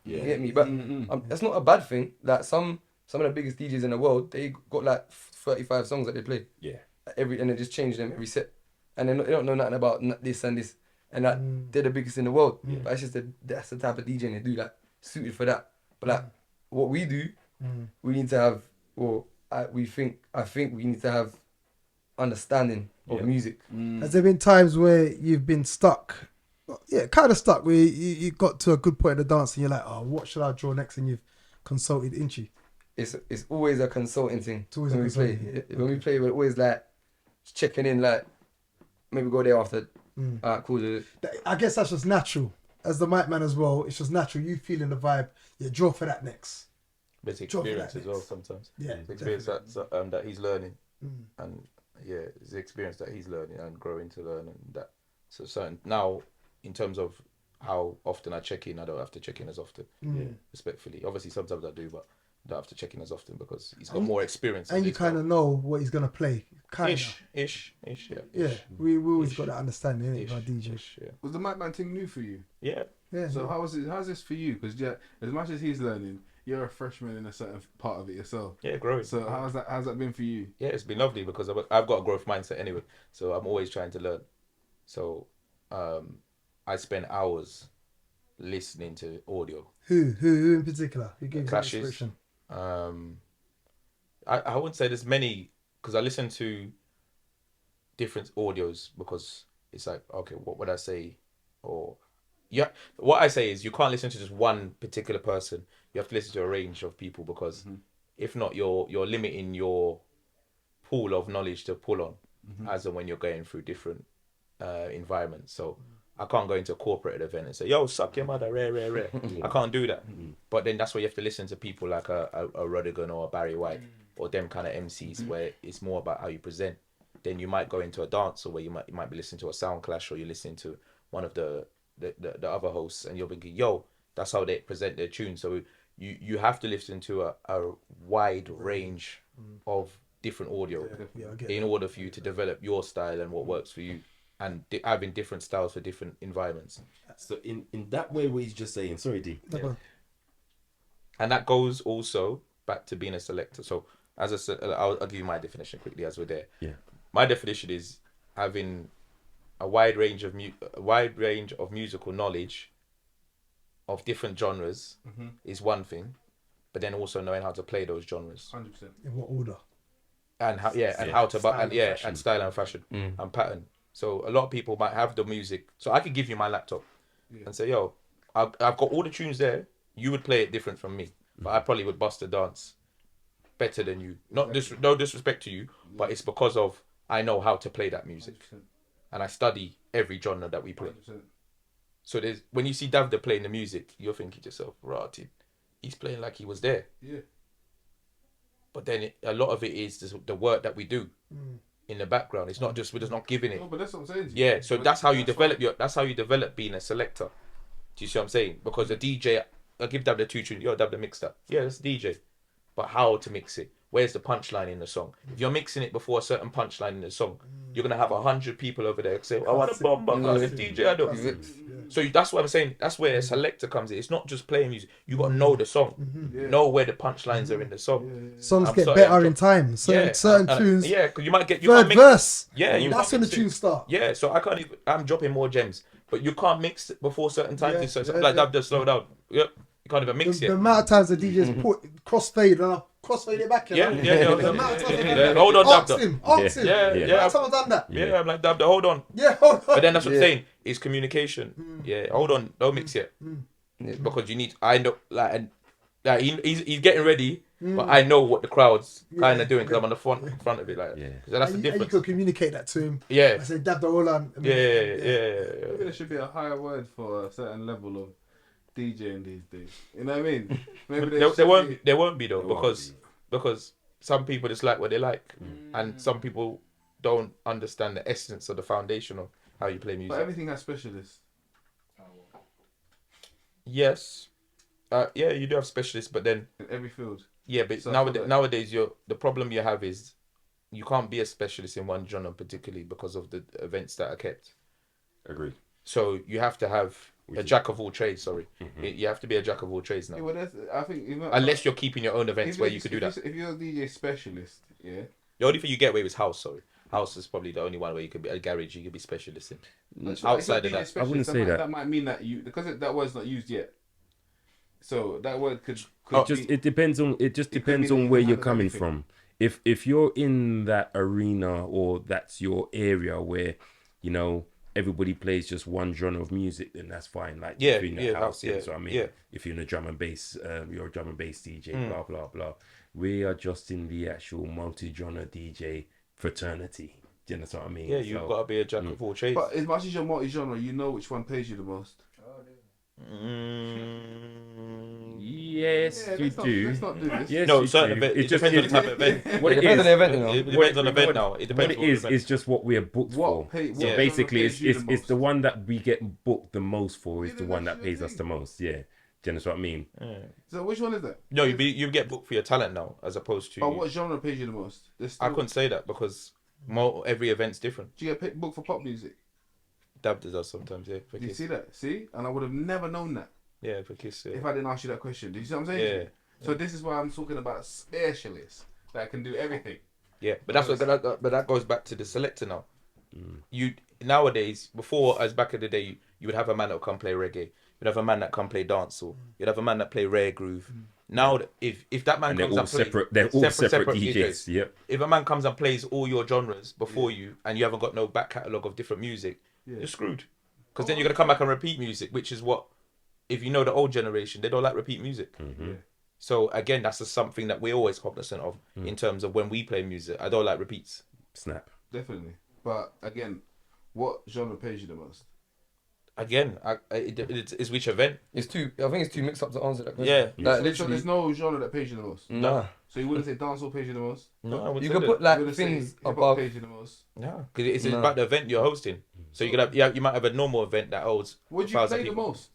Yeah. You get me? But that's not a bad thing. Like some of the biggest DJs in the world, they got like 35 songs that they play. Yeah. And they just change them every set. And they don't know nothing about this and this. And like, they're the biggest in the world. But it's just that's the type of DJ they do, like, suited for that. But like, what we do, we need to have, I think we need to have understanding of music. Has there been times where you've been stuck? Yeah, kind of stuck, where you got to a good point of the dance and you're like, oh, what should I draw next? And you've consulted Inchi. It's always a consulting thing. It's always a when we play. consulting, When we play, we're always like checking in, like maybe go there after. Alright, cool. I guess that's just natural. As the mic man as well, it's just natural. You feeling the vibe, you draw for that next. But it's Drop experience that as well next. sometimes. Yeah, It's experience that he's learning, and yeah, it's the experience that he's learning and growing to learn, and that. So certain now, in terms of how often I check in, I don't have to check in as often. Respectfully, obviously sometimes I do, but I don't have to check in as often because he's got more experience. And you kind of know what he's gonna play. Kind of. Ish, Yeah, we always got that understanding, innit, Ish, our DJ. ish, yeah. Was the Mic Man thing new for you? Yeah. Yeah. So how's this for you? Because as much as he's learning, you're a freshman in a certain part of it yourself. Yeah, growing. So how's that been for you? Yeah, it's been lovely because I've got a growth mindset anyway, so I'm always trying to learn. So I spend hours listening to audio. Who in particular? Who gives you Clashes. inspiration? I wouldn't say there's many because I listen to different audios because it's like, okay, what would I say? Or yeah, what I say is you can't listen to just one particular person. You have to listen to a range of people because if not, you're limiting your pool of knowledge to pull on as and when you're going through different environments. So I can't go into a corporate event and say, yo, suck your mother, rare. I can't do that. But then that's why you have to listen to people like a Rodigan or a Barry White or them kind of MCs where it's more about how you present. Then you might go into a dance or where you might be listening to a sound clash or you're listening to one of the other hosts and you're thinking, yo, that's how they present their tune. So you have to listen to a wide range of different audio in order for you to develop your style and what works for you. And having different styles for different environments. So in that way, what he's just saying, sorry, D. Yeah. And that goes also back to being a selector. So I'll give you my definition quickly as we're there. Yeah. My definition is having a wide range of musical knowledge of different genres is one thing, but then also knowing how to play those genres 100%. In what order? and how and style and fashion and pattern. So a lot of people might have the music. So I could give you my laptop and say, yo, I've got all the tunes there. You would play it different from me, but I probably would bust a dance better than you. No disrespect to you, but it's because of I know how to play that music, 100%. and I study every genre that we play. 100%. So when you see Dagz playing the music, you're thinking to yourself, right, he's playing like he was there. Yeah. But then a lot of it is the work that we do in the background. It's not just we're just not giving it. No, but that's what I'm saying. To you. Yeah, so that's how you develop being a selector. Do you see what I'm saying? Because the DJ, I give Dab the two tunes, Dab the mix that. Yeah, that's DJ. But how to mix it? Where's the punchline in the song? If you're mixing it before a certain punchline in the song, you're gonna have 100 people over there say, "I want a bomb, it's DJ I do." So that's what I'm saying. That's where a selector comes in. It's not just playing music. You gotta know the song, know where the punchlines are in the song. Songs I'm get sorry, better I'm in time. Certain tunes. Yeah, because you might get Third mix, verse. Yeah, That's when the mix it. tunes start. Yeah, so I can't even. I'm dropping more gems, but you can't mix it before certain times. Yeah, so it's yeah, like yeah. Dab just slow down. Yep, you can't even mix The it. amount of times the DJs put crossfade and I'll crossfade it back. Yeah. The amount of times they Yeah, do hold on, Ask Dab. him. Yeah. The amount of times I've done that. Yeah, I'm like Dab. Hold on. Yeah, hold on. But then that's what I'm saying. It's communication. Yeah, hold on. Don't mix yet. because you need. I know, like he's getting ready, but I know what the crowd's kind of doing because I'm on the front of it, like. Yeah. So that's the And you difference. could communicate that to him. Yeah. I said, dab the all on. Yeah. Maybe there should be a higher word for a certain level of DJing these days. You know what I mean? Maybe There won't be though, because some people just like what they like, and some people don't understand the essence of the foundation of how you play music. But everything has specialists. Yes. Yeah, you do have specialists, but then In every field. yeah, but So nowadays the problem you have is you can't be a specialist in one genre particularly because of the events that are kept. Agreed. So you have to have a jack of all trades. Sorry, you have to be a jack of all trades now. Yeah, well, I think Unless you're keeping your own events where you could do that. If you're a DJ specialist, yeah. The only thing you get away with is house. Sorry, house is probably the only one where you could be a garage. You could be specialist in. Outside of that, I wouldn't say that. That might mean that because that word's not used yet. So that word could It depends on where you're coming from. If you're in that arena or that's your area where, you know, everybody plays just one genre of music, then that's fine. Like if you're in the house, that's what I mean. If you're in a drum and bass, you're a drum and bass DJ, blah blah blah. We are just in the actual multi-genre DJ fraternity. Do you know what I mean? Yeah, you've got to be a jack of all trades. But as much as you're multi-genre, you know which one pays you the most. Yes, you do. Let's not do this. Yes, No, you certain do. event. It depends on the type of event. What It depends on the event, you know. It depends on the event now. It depends. What it is just what we are booked for. What So basically, pays you the it's the most? one that we get booked the most for is Yeah, the then one that's that your pays us thing. the most. Yeah, do you know what I mean? So which one is that? No, you get booked for your talent now, as opposed to. But what genre pays you the most? I couldn't say that because every event's different. Do you get booked for pop music? Dab does sometimes, yeah. For Do you Kiss. see that? See? And I would have never known that Yeah, for Kiss. Yeah. if I didn't ask you that question. Do you see what I'm saying? Yeah. So this is why I'm talking about specialists that can do everything. Yeah, but that goes back to the selector now. You nowadays, before as back in the day, you would have a man that would come play reggae. You'd have a man that come play dancehall. You'd have a man that play rare groove. Now, if that man And they're comes all and plays, separate. They're all separate DJs. Yep. If a man comes and plays all your genres before you, and you haven't got no back catalogue of different music, you're screwed. Because then you're gonna come back and repeat music, which is what, if you know the old generation, they don't like repeat music. So again, that's something that we're always cognizant of in terms of when we play music. I don't like repeats. Snap. Definitely. But again, what genre pays you the most? Again, it's which event? It's too. I think it's too mixed up to answer that question. Yeah. Like So literally. there's no genre that pays you the most. Nah. So you wouldn't say dancehall pays you the most? No, I wouldn't You say can that. put You like wouldn't say things hip-hop above. pays you the most? No, because it's No. about the event you're hosting. So you might have a normal event that holds. Would you 1,000 play the people. most?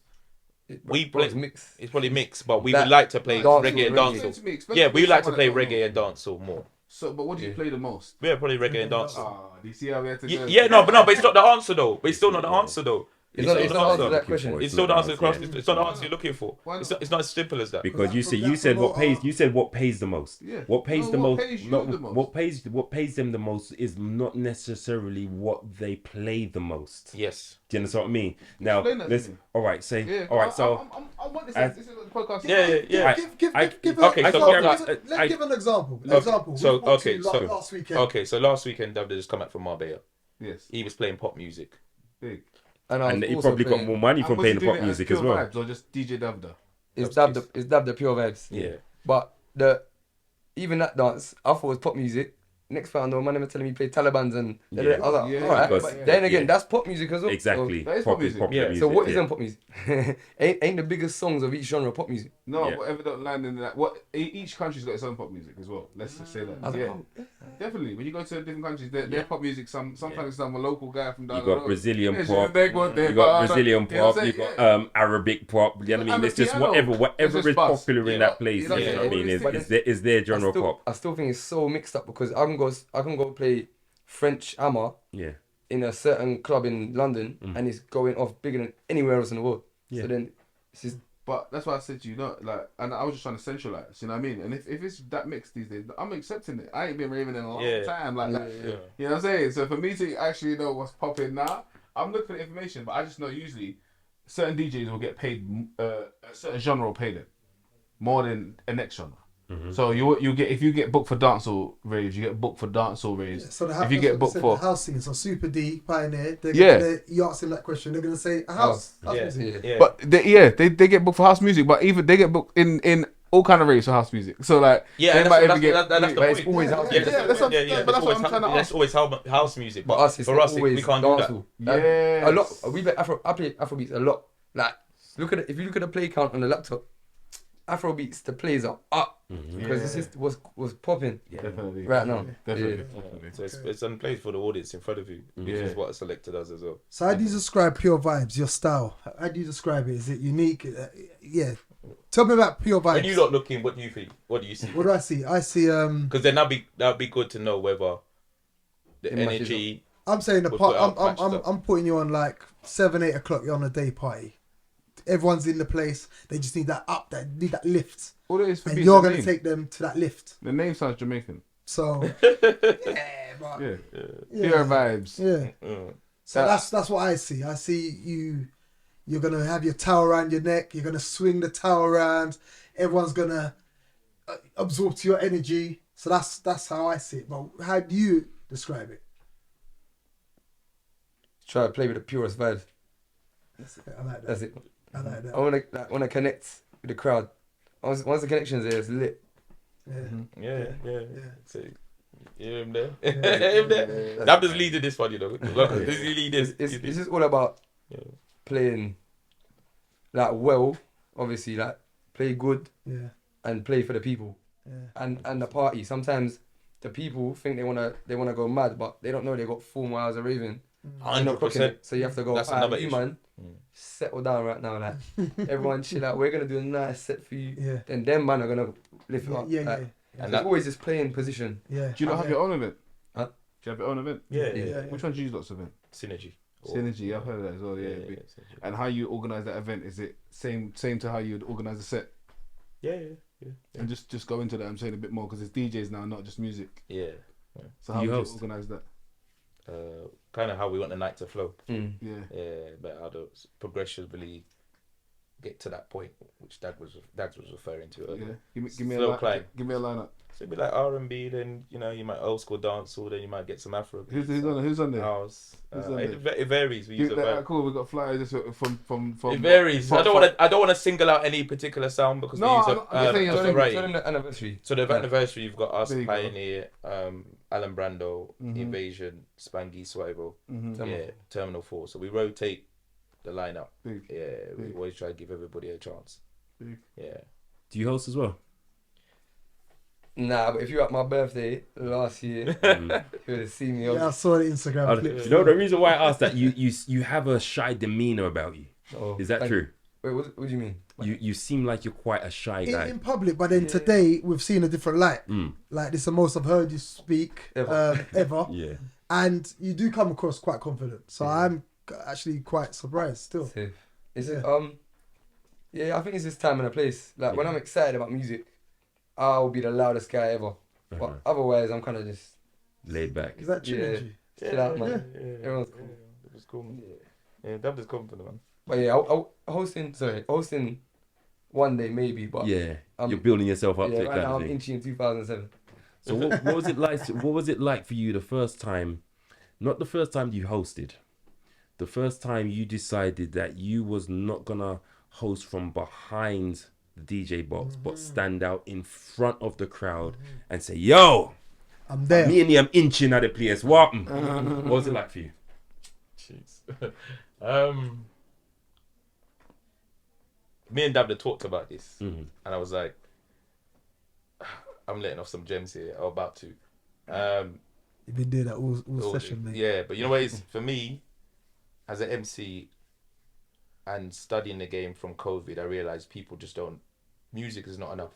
We Bro, play. it's mixed. It's probably mixed, but we Like, would like to play dancehall, reggae and reggae. dancehall. Yeah, we like to play reggae and dancehall more. So, but what do you play the most? Yeah, probably reggae and dancehall. Ah, do you see how we had to go? Yeah, no, but it's not the answer though. But it's still not the answer though. It's not the answer to that Looking question. for It's still the answer. Yeah. It's not the answer you're looking for. Why not? It's not as simple as that. Because you said That's what more pays art. you said what pays the most. Yeah. What pays No, the what most? pays you not- the most? What pays them the most is not necessarily what they play the most. Yes. Do you understand what I mean? Now Explain that to let's me. all right. Say Yeah. all right. So I want this. as- This is the podcast. Yeah. Give okay, an so example. go- Let's give an example. An Okay, example. so- We went to okay, so- last weekend. Okay, so last weekend Dav just come out from Marbella. Yes. He was playing pop music. Big. And, I and was he also probably got playing- more money from And was playing he the doing pop it music as as pure well. vibes or just DJ Davda? It's dab the pure vibes. Yeah. But even that dance, I thought it was pop music. Next found out, man, they were telling me play Talibans and I was like, Yeah. alright. Because- But then again, yeah. that's pop music as well. Exactly. That is pop music. Popular Yeah. music. So what is yeah. in pop music? ain't the biggest songs of each genre pop music? No, Yeah. whatever don't land in that. Each country's got its own pop music as well. Let's just say that. I was Yeah, like, definitely. When you go to different countries, their pop music. Sometimes it's done with a local guy from down You the got road. Brazilian Yeah, pop. they go there, You got but- Brazilian you know what pop. I'm You saying? got Arabic pop. You know what I mean? And It's the just piano. whatever It's just is bass. popular You in know- that place. you know You know what I what mean? it is? Is their genre pop. I still think it's so mixed up because I can go play French Hammer Yeah. in a certain club in London and it's going off bigger than anywhere else in the world. Yeah. So then it's just But that's why I said to you, and I was just trying to centralize, you know what I mean? And if it's that mixed these days, I'm accepting it. I ain't been raving in a long time like that. Yeah. You know what I'm saying? So for me to actually know what's popping now, I'm looking at information, but I just know usually certain DJs will get paid, a certain genre will pay them more than a next genre. So you get, if you get booked for dancehall raves, you get booked for dancehall raves. Yeah, so if you get booked for the house scene, so Super D, Pioneer, you ask him that question, they're gonna say a house music. Yeah. But they get booked for house music, but even they get booked in all kind of raves for house music. So like they might even get. That's the point. That's always house music. But us, for us, we can't do that. Yeah, a lot. We play I play Afrobeats a lot. Like if you look at the play count on the laptop, Afrobeats, the plays are up because this is was popping definitely right now. Definitely. So it's unplayed for the audience in front of you, which is what a selector does as well. So how do you describe Pure Vibes, your style? How do you describe it? Is it unique? Yeah. Tell me about Pure Vibes. When you're not looking, what do you think? What do you see? What do I see? I see because then that'd be good to know whether the energy. I'm saying the would part. put out matched I'm putting you on like 7-8 o'clock. You're on a day party. Everyone's in the place. They just need that need that lift. All it is for And me, you're the gonna name. take them to that lift. The name sounds Jamaican. So Yeah. Pure vibes. Yeah. So that's what I see. I see you. You're gonna have your towel around your neck. You're gonna swing the towel around. Everyone's gonna absorb to your energy. So that's how I see it. But how do you describe it? Try to play with the purest vibes. I like that. That's it. I like that. I wanna connect with the crowd. Once the connection's there, it's lit. Yeah. Yeah. So, you hear him there? Him there? I'm just leading this one, you know. It's just all about playing like well, obviously, like play good and play for the people and the party. Sometimes the people think they wanna go mad, but they don't know they got 4 miles of raving. 100%. So you have to go. That's another issue. Man, settle down right now, like everyone chill out. We're gonna do a nice set for you. Yeah. Then them man are gonna lift it up. Yeah. And that's always just playing position. Yeah. Do you not have your own event? Huh? Do you have your own event? Yeah. Which one do you use lots of event? Synergy. Synergy, I've heard of that as well. Yeah. And how you organise that event, is it same to how you would organise a set? Yeah. And just go into that. I'm saying a bit more because it's DJs now, not just music. Yeah. So how would you organise that? Kind of how we want the night to flow. Yeah. But how to progressively get to that point, which Dagz was referring to earlier. Yeah. Give me a lineup. So it'd be like R&B, then you might old school dancehall, then you might get some Afro. Who's on there? House. It varies. We use cool. We got flyers from. It varies. I don't want to single out any particular sound because we use a variety. The anniversary. So the anniversary, you've got us, Pioneer, Alan Brando, Invasion, Spangy, Swivel, Terminal 4. So we rotate the lineup. We always try to give everybody a chance. Yeah. Do you host as well? Nah, but if you were at my birthday last year, you would have seen me. Yeah, I saw the Instagram clip. You know the reason why I asked that, you have a shy demeanor about you. Is that true? Wait, what do you mean? You seem like you're quite a shy guy. In public, but then today we've seen a different light. Like this is the most I've heard you speak ever. Yeah. And you do come across quite confident. So I'm actually quite surprised still. I think it's this time and a place. Like when I'm excited about music, I'll be the loudest guy ever. But otherwise, I'm kind of just laid back. Is that true? Chill out, man. Everyone's cool. It was cool, man. Yeah, Dubs is confident, man. But yeah, I'll hosting one day maybe. But you're building yourself up to it. Right now I'm inchy in 2007. So what was it like? What was it like for you the first time? Not the first time you hosted. The first time you decided that you was not gonna host from behind the DJ box, but stand out in front of the crowd and say, "Yo, I'm there. Me and you, I'm inching at the place. What was it like for you?" Jeez. Me and Dabda talked about this, and I was like, I'm letting off some gems here. I'm about to. You've been doing that all session, mate. Yeah, but you know what it is? For me, as an MC and studying the game from COVID, I realized people just don't. Music is not enough.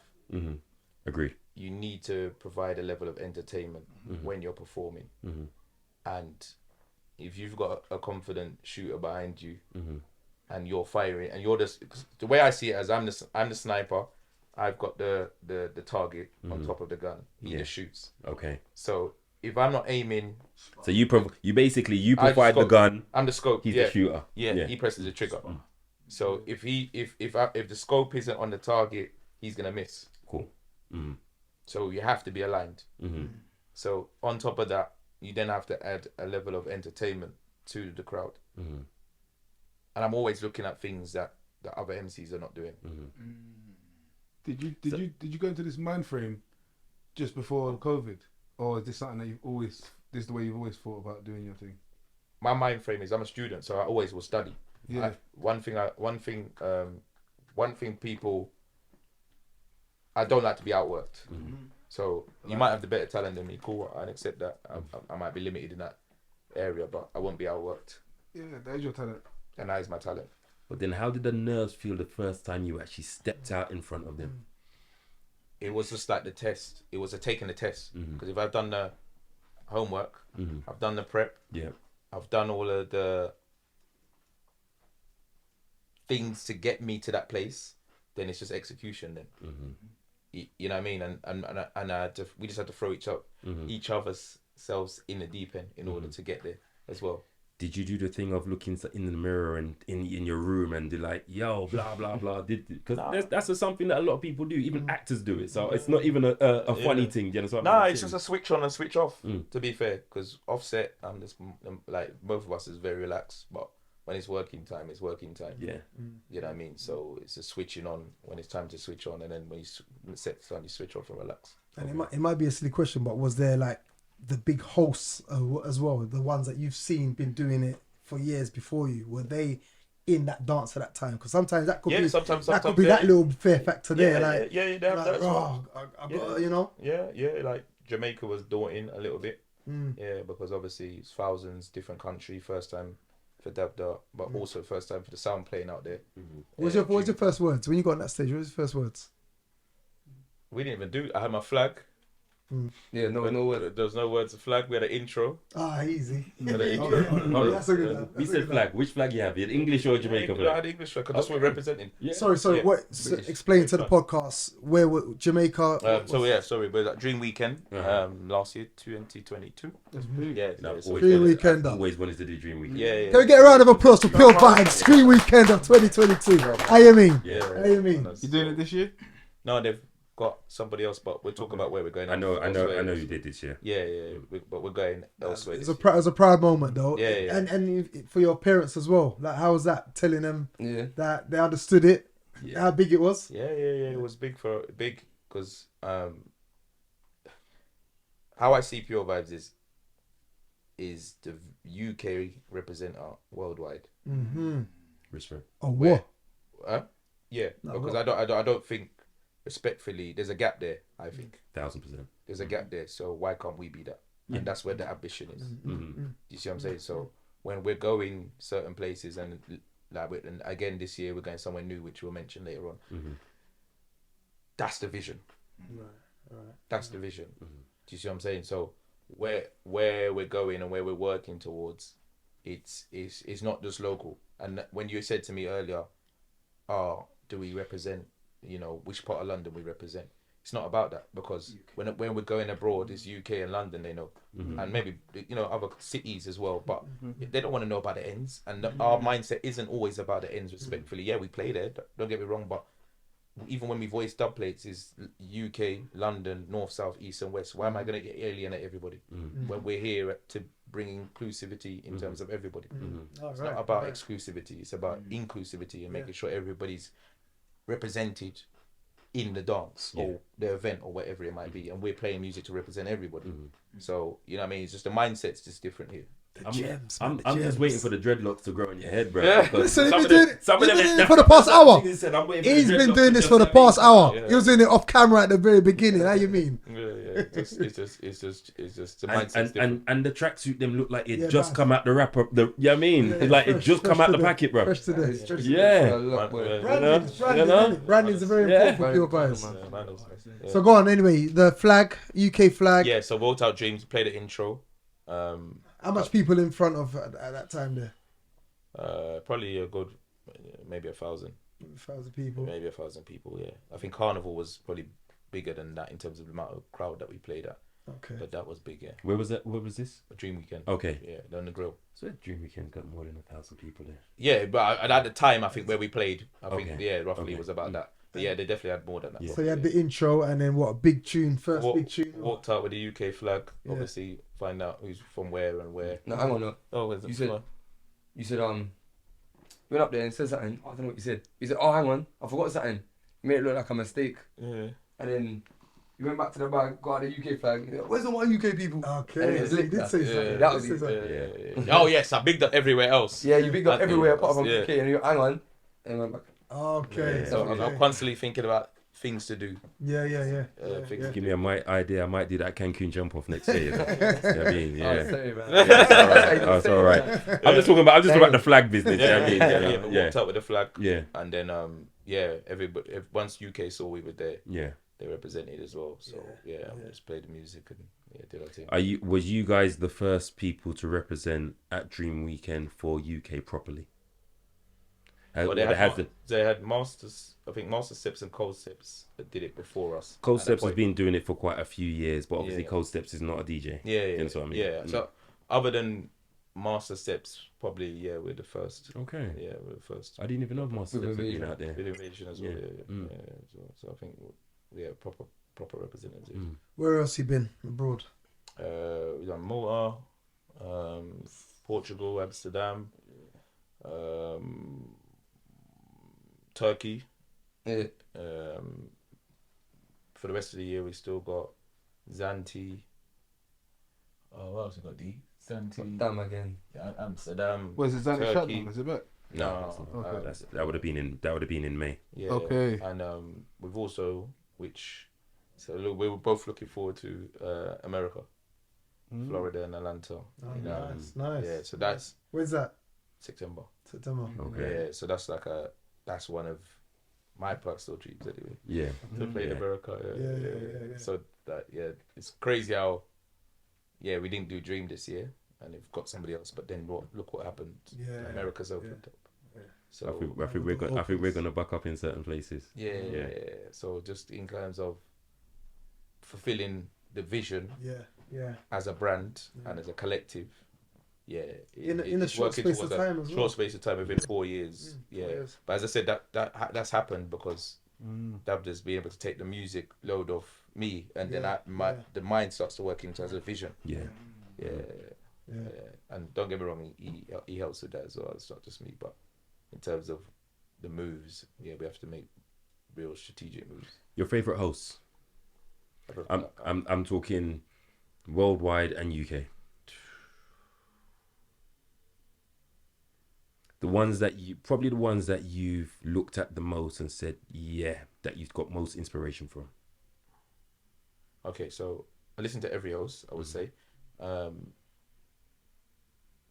Agree. You need to provide a level of entertainment when you're performing. And if you've got a confident shooter behind you and you're firing, and you're just, the way I see it as I'm the sniper, I've got the target on top of the gun. He just shoots. Okay. So if I'm not aiming, so you provide the gun. I'm the scope. He's the shooter. Yeah, he presses the trigger. So if the scope isn't on the target, he's gonna miss. Cool. So you have to be aligned. So on top of that, you then have to add a level of entertainment to the crowd. And I'm always looking at things that the other MCs are not doing. Did you go into this mind frame just before COVID, or is this something that this is the way you've always thought about doing your thing? My mind frame is I'm a student, so I always will study. Yeah. One thing people, I don't like to be outworked. So you might have the better talent than me. Cool, I accept that. I might be limited in that area, but I won't be outworked. Yeah, that is your talent. And that is my talent. But then how did the nerves feel the first time you actually stepped out in front of them? It was just like the test. It was taking the test. Because if I've done the homework, I've done the prep, I've done all of the things to get me to that place, then it's just execution then. You know what I mean? And we just had to throw each other's selves in the deep end in order to get there as well. Did you do the thing of looking in the mirror and in your room and do like, yo, blah, blah, blah? Because that's something that a lot of people do. Even actors do it. So it's not even a funny thing. You know what I mean? It's just a switch on and switch off, to be fair. Because offset, like, both of us is very relaxed. But when it's working time, it's working time. Yeah. You know what I mean? So it's a switching on when it's time to switch on. And then when you set time, you switch off and relax. And it might be a silly question, but was there like the big hosts as well, the ones that you've seen been doing it for years before you, were they in that dance at that time? Because sometimes that could be sometimes that little fear factor there. They have that as well. I got, you know. Yeah. Like Jamaica was daunting a little bit. Yeah, because obviously it's thousands, different country, first time for Dagz, but also first time for the sound playing out there. What was your first words when you got on that stage? What was your first words? We didn't even do. I had my flag. Yeah, no word. There was no words of flag. We had an intro. Easy. That's a good one. We said flag. Which flag you have? You had English or Jamaican flag? I had English flag because that's what we're representing. Yeah. Sorry. What? Explain to the podcast where were Jamaica. We're at Dream Weekend last year, 2022. Dream Weekend. Always wanted to do Dream Weekend. Yeah. Can we get a round of applause for Pure Vibes? Dream Weekend of 2022. How you mean? Yeah. You doing it this year? No, they've got somebody else, but we're talking about where we're going. I know you did this year. Yeah. But we're going elsewhere. It was a proud moment though. Yeah. And for your parents as well. Like, how was that? Telling them that they understood it, how big it was. Yeah. It was big because how I see Pure Vibes is the UK representer worldwide. Respect. Oh, what? Yeah, because I don't think, respectfully, there's a gap there. I think 1000%. there's a gap there. So why can't we be that? And that's where the ambition is. You see what I'm saying? So when we're going certain places, and again this year we're going somewhere new, which we'll mention later on. That's the vision. Right. That's the vision. Do you see what I'm saying? So where we're going and where we're working towards, it's not just local. And when you said to me earlier, do we represent, which part of London we represent? It's not about that, because when we're going abroad, it's UK and London, they know, and maybe other cities as well, but they don't want to know about the ends. And our mindset isn't always about the ends. Respectfully, we play there. Don't get me wrong, but even when we voice Dubplates, is UK, London, North, South, East, and West. Why am I going to alienate everybody when we're here to bring inclusivity in terms of everybody? It's not about exclusivity. It's about inclusivity and making sure everybody's represented in the dance or the event or whatever it might be, and we're playing music to represent everybody. So you know what I mean, it's just the mindset's just different here. I'm just waiting for the dreadlocks to grow in your head, bro. Listen, he's been doing it for the past hour. He's been doing this for the past hour. He was doing it off camera at the very beginning. How you mean? It's just the mindset. And the tracksuit them look like it just come out the wrapper. It's like it just come out the packet, bro. Fresh today. Branding's very important for Pure Vibes. So go on anyway. The flag, UK flag. Yeah. So Vote Out Dreams, play the intro. How much people in front of at that time there? Probably a good, maybe 1,000. 1,000 people. Maybe 1,000 people. Yeah, I think Carnival was probably bigger than that in terms of the amount of crowd that we played at. Okay. But that was big. Yeah. Where was that? Where was this? A Dream Weekend. Okay. Yeah, on the grill. So Dream Weekend got more than 1,000 people there. Yeah, but at the time, I think where we played, roughly was about that. But yeah, they definitely had more than that. Yeah. So you had the intro and then what? A big tune, big tune. Walked out with the UK flag. Obviously, find out who's from where and where. No, hang on. No. Oh, was it? You said you went up there and said something. I don't know what you said. You said, oh, hang on, I forgot something. You made it look like a mistake. Yeah. And then you went back to the bag, got out the UK flag. You're like, where's all my UK people? Okay. And it was So you lit. did say something. That was it. Oh yes, I bigged up everywhere else. Yeah, you bigged up everywhere apart from yeah. UK, and you hang on, and went back. Okay. Yeah. So I'm constantly thinking about things to do. Yeah. Things to Give do. me a idea. I might do that Cancun jump off next year. You know what I mean? Oh, Yeah. sorry, man. Oh, it's all right. I'm just talking about the flag business. Yeah, you know what I mean? but walked out with the flag. Yeah. And then everybody once UK saw we were there, Yeah. they represented as well. So I just played the music and did our thing. Was you guys the first people to represent at Dream Weekend for UK properly? Well, they had Masters. I think Master Steps and Cold Steps that did it before us. Cold Steps has been doing it for quite a few years, but obviously Cold Steps is not a DJ. Yeah. You know what I mean? Yeah. So other than Master Steps, probably we're the first. Okay. Yeah, we're the first. I didn't even know Master Steps had been out there. With Invasion as well. Yeah. So I think proper representative. Where else you been abroad? We done Malta, Portugal, Amsterdam, Turkey. Yeah. For the rest of the year, we still got Zante. Oh, what else we got? Zante. Damn again. Yeah, Amsterdam. Where's it Zante shut Turkey. down? Is it back? No. Okay. That would have been in May. Yeah. Okay. And we've also, we were both looking forward to America, Florida and Atlanta. Oh, nice. Yeah, so that's Where's that? September. Okay. Yeah, so that's one of my personal dreams anyway. Yeah. To play in America. Yeah. So it's crazy how we didn't do Dream this year and they've got somebody else, but then look what happened. Yeah. America's opened up. Yeah. So I think we're gonna buck up in certain places. Yeah. So just in terms of fulfilling the vision as a brand and as a collective, in a short space of time as well. Short space of time within 4 years. 4 years. But as I said, that's happened because Dubplates being able to take the music load off me, and then the mind starts to work into as a vision. Yeah. And don't get me wrong, he helps with that as well. It's not just me, but in terms of the moves, we have to make real strategic moves. Your favorite hosts? I'm talking worldwide and UK. The ones that you've looked at the most and said, that you've got most inspiration from. Okay, so I listen to every host, I would say.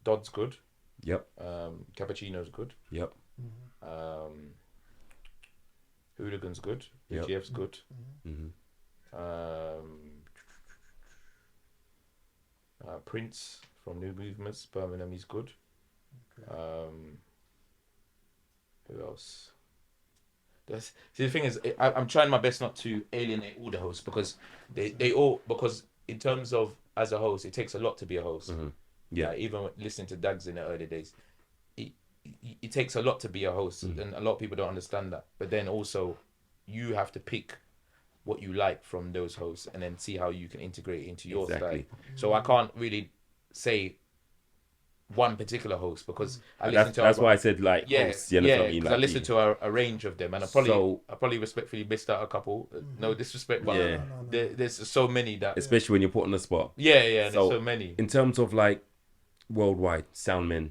Dodd's good. Yep. Cappuccino's good. Yep. Hooligan's good. Yep. GF's good. Prince from New Movements, Birmingham, he's good. Who else? See, the thing is, I'm trying my best not to alienate all the hosts because because in terms of as a host, it takes a lot to be a host. Yeah, even listening to Dagz in the early days, it takes a lot to be a host, and a lot of people don't understand that. But then also, you have to pick what you like from those hosts, and then see how you can integrate it into your style. So I can't really say one particular host because I listen to. That's why I said hosts. Because I listen to a range of them, and I probably respectfully missed out a couple. No disrespect, but there's so many that. Especially when you're put on the spot. Yeah, there's so many. In terms of worldwide soundmen.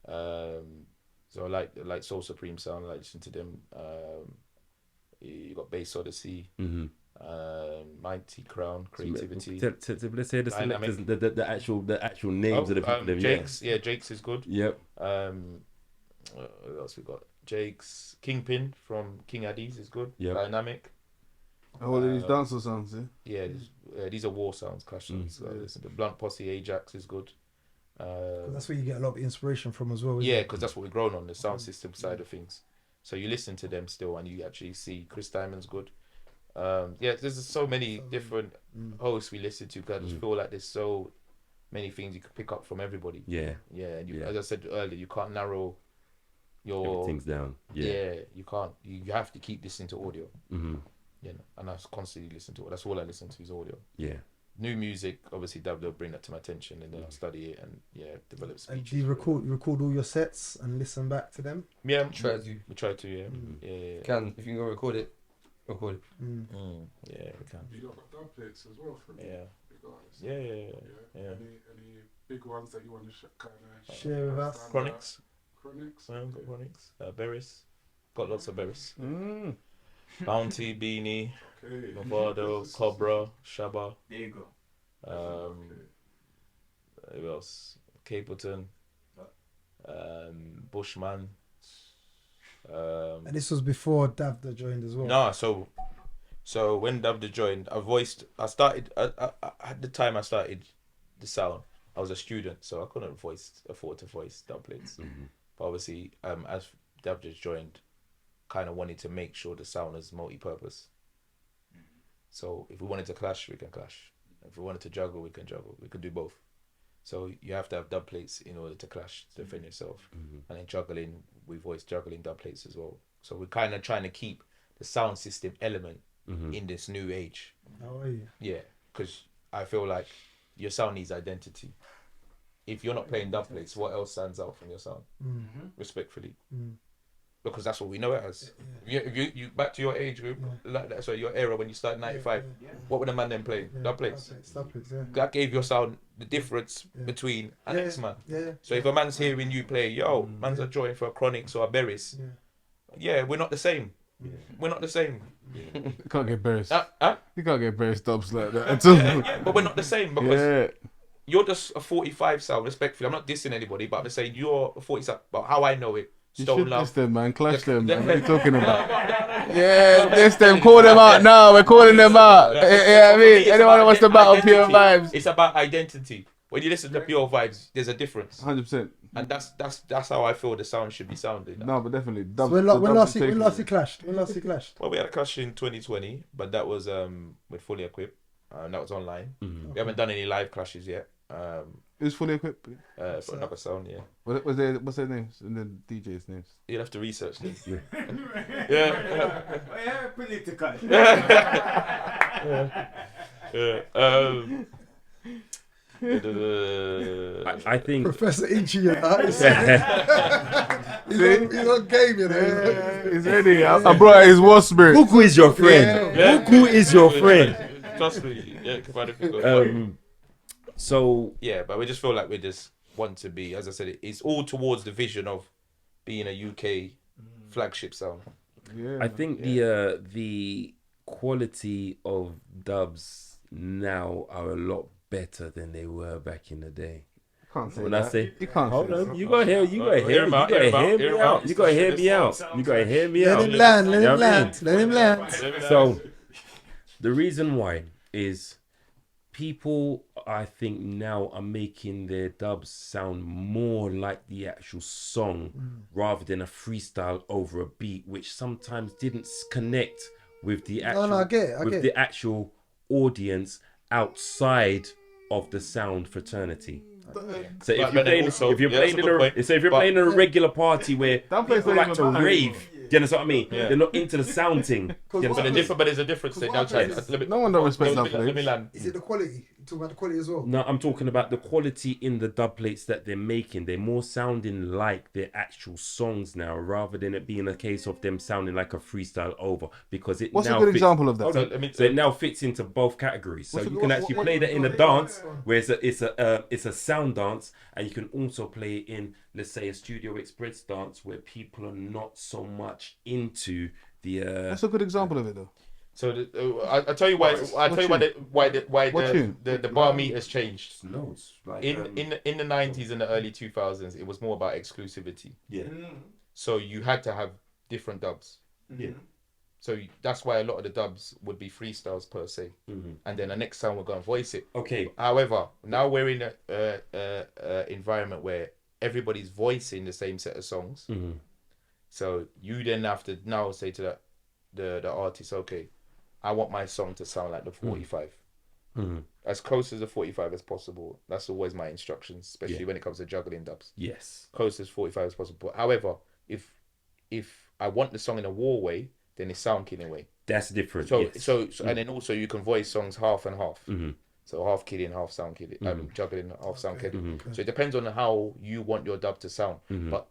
So like Soul Supreme sound, like listen to them. You got Bass Odyssey. Mighty Crown, Creativity. Let's say the selectors, the actual names of the people. Jake's, Jake's is good. Yep. What else we got? Jake's Kingpin from King Addies is good. Yep. Dynamic. All of these dancehall songs, these are war sounds, clashing. So listen to Blunt Posse, Ajax is good. That's where you get a lot of inspiration from as well. Yeah, because that's what we've grown on, the sound system side of things. So you listen to them still, and you actually see Chris Diamond's good. There's so many different hosts we listen to. Cause I just feel like there's so many things you could pick up from everybody. Yeah. And as I said earlier, you can't narrow everything's down. Yeah. you can't. You have to keep listening to audio. Mm-hmm. You know, and I constantly listen to it. That's all I listen to is audio. Yeah. New music, obviously, Dub will bring that to my attention, and then I'll study it and develop speech. And do you record all your sets and listen back to them? Yeah, Try to. we try to. Yeah, If you can go record it. Yeah, we can. You got Dubplates as well from Yeah. you guys. Yeah. Any big ones that you want to kind of Share with us. Chronics. Chronics. Got Chronics. Berries. Got lots of berries. Bounty, Beanie, Okay. Movado, Cobra, Shabba. There you go. Who else? Capleton. Bushman. And this was before Davda joined as well. No, so when Dubda joined, I started at the time I started the sound, I was a student, so I couldn't afford to voice Dubplates. But obviously, as Dubda joined, kind of wanted to make sure the sound is multi-purpose. So if we wanted to clash, we can clash. If we wanted to juggle, we can juggle. We could do both. So you have to have Dubplates in order to clash, to defend yourself. And then juggling, we voice juggling Dubplates as well. So we're kind of trying to keep the sound system element in this new age. How are you? Yeah, because I feel like your sound needs identity. If you're not playing Dubplates, what else stands out from your sound? Respectfully. Because that's what we know it as. If you back to your age group, like that, so your era when you started 95, what were the man then playing? Dubplates. That gave your sound the difference between an X-Man. So if a man's hearing you play, yo, man's a join for a Chronics or a Berries, we're not the same. We're not the same. You can't get Berries. Huh? You can't get Berries dubs like that at all. But we're not the same because you're just a 45 sound, respectfully. I'm not dissing anybody, but I'm just saying you're a 40 sound. But how I know it, You Stone should Love. diss them, man. Clash them, man. What are you talking about? Yeah, diss them. Call them out now. We're calling them out. Yeah, I mean, anyone who wants to battle Pure Vibes. It's about identity. When you listen to Pure Vibes, there's a difference. 100%. And that's how I feel the sound should be sounding. No, but definitely. So when last you clashed? Well, we had a clash in 2020, but that was with Fully Equipped. That was online. We haven't done any live clashes yet. Who's Fully Equipped? For another sound, yeah. What's their names and the DJ's names? You'll have to research them. Yeah, political. I think Professor Inchi, you know? he's on game, you know. He's ready. I brought out his war spirit. Cuckoo is your friend. Cuckoo is your friend. Trust me. Yeah, So yeah, but we just feel like we just want to be, as I said, it's all towards the vision of being a UK flagship sound. Yeah, I think the quality of dubs now are a lot better than they were back in the day. can't say When that. I say, You can't hold say on, that. you gotta hear me out. You gotta hear me out. You gotta hear me Let out. him land, You let know him what I mean? land, let him land. So, the reason why is people, I think, now are making their dubs sound more like the actual song rather than a freestyle over a beat, which sometimes didn't connect with the actual, I get it. the actual audience outside of the sound fraternity. So if you're playing, in a regular party where people like to rave, do you understand what I mean? Yeah. They're not into the sound thing. But there's a difference. No one don't respect that Let me place. land. Is it the quality? You talk about the quality as well. No, I'm talking about the quality in the dub plates that they're making. They're more sounding like their actual songs now, rather than it being a case of them sounding like a freestyle over. Because it What's now a good fits, example of that? So it now fits into both categories. So What's you a- can what- actually what- play that in a dance, where it's a sound dance, and you can also play it in, let's say, a Studio Express dance where people are not so much into the. What's a good example of it though? So I tell you why. I tell you why the bar meters changed. Loads. Like, In the 90s and the early 2000s, it was more about exclusivity. yeah. So you had to have different dubs. Yeah. So that's why a lot of the dubs would be freestyles per se, and then the next sound we're going to voice it. Okay. However, now we're in a environment where everybody's voicing the same set of songs. So you then have to now say to the artist, okay, I want my song to sound like the 45. As close as the 45 as possible. That's always my instructions, especially when it comes to juggling dubs. Yes. Close as 45 as possible. However, if if I want the song in a war way, then it's sound killing way. That's different. So yes. and then also you can voice songs half and half. Mm-hmm. So half killing, half sound killing, juggling, half sound killing. So it depends on how you want your dub to sound. But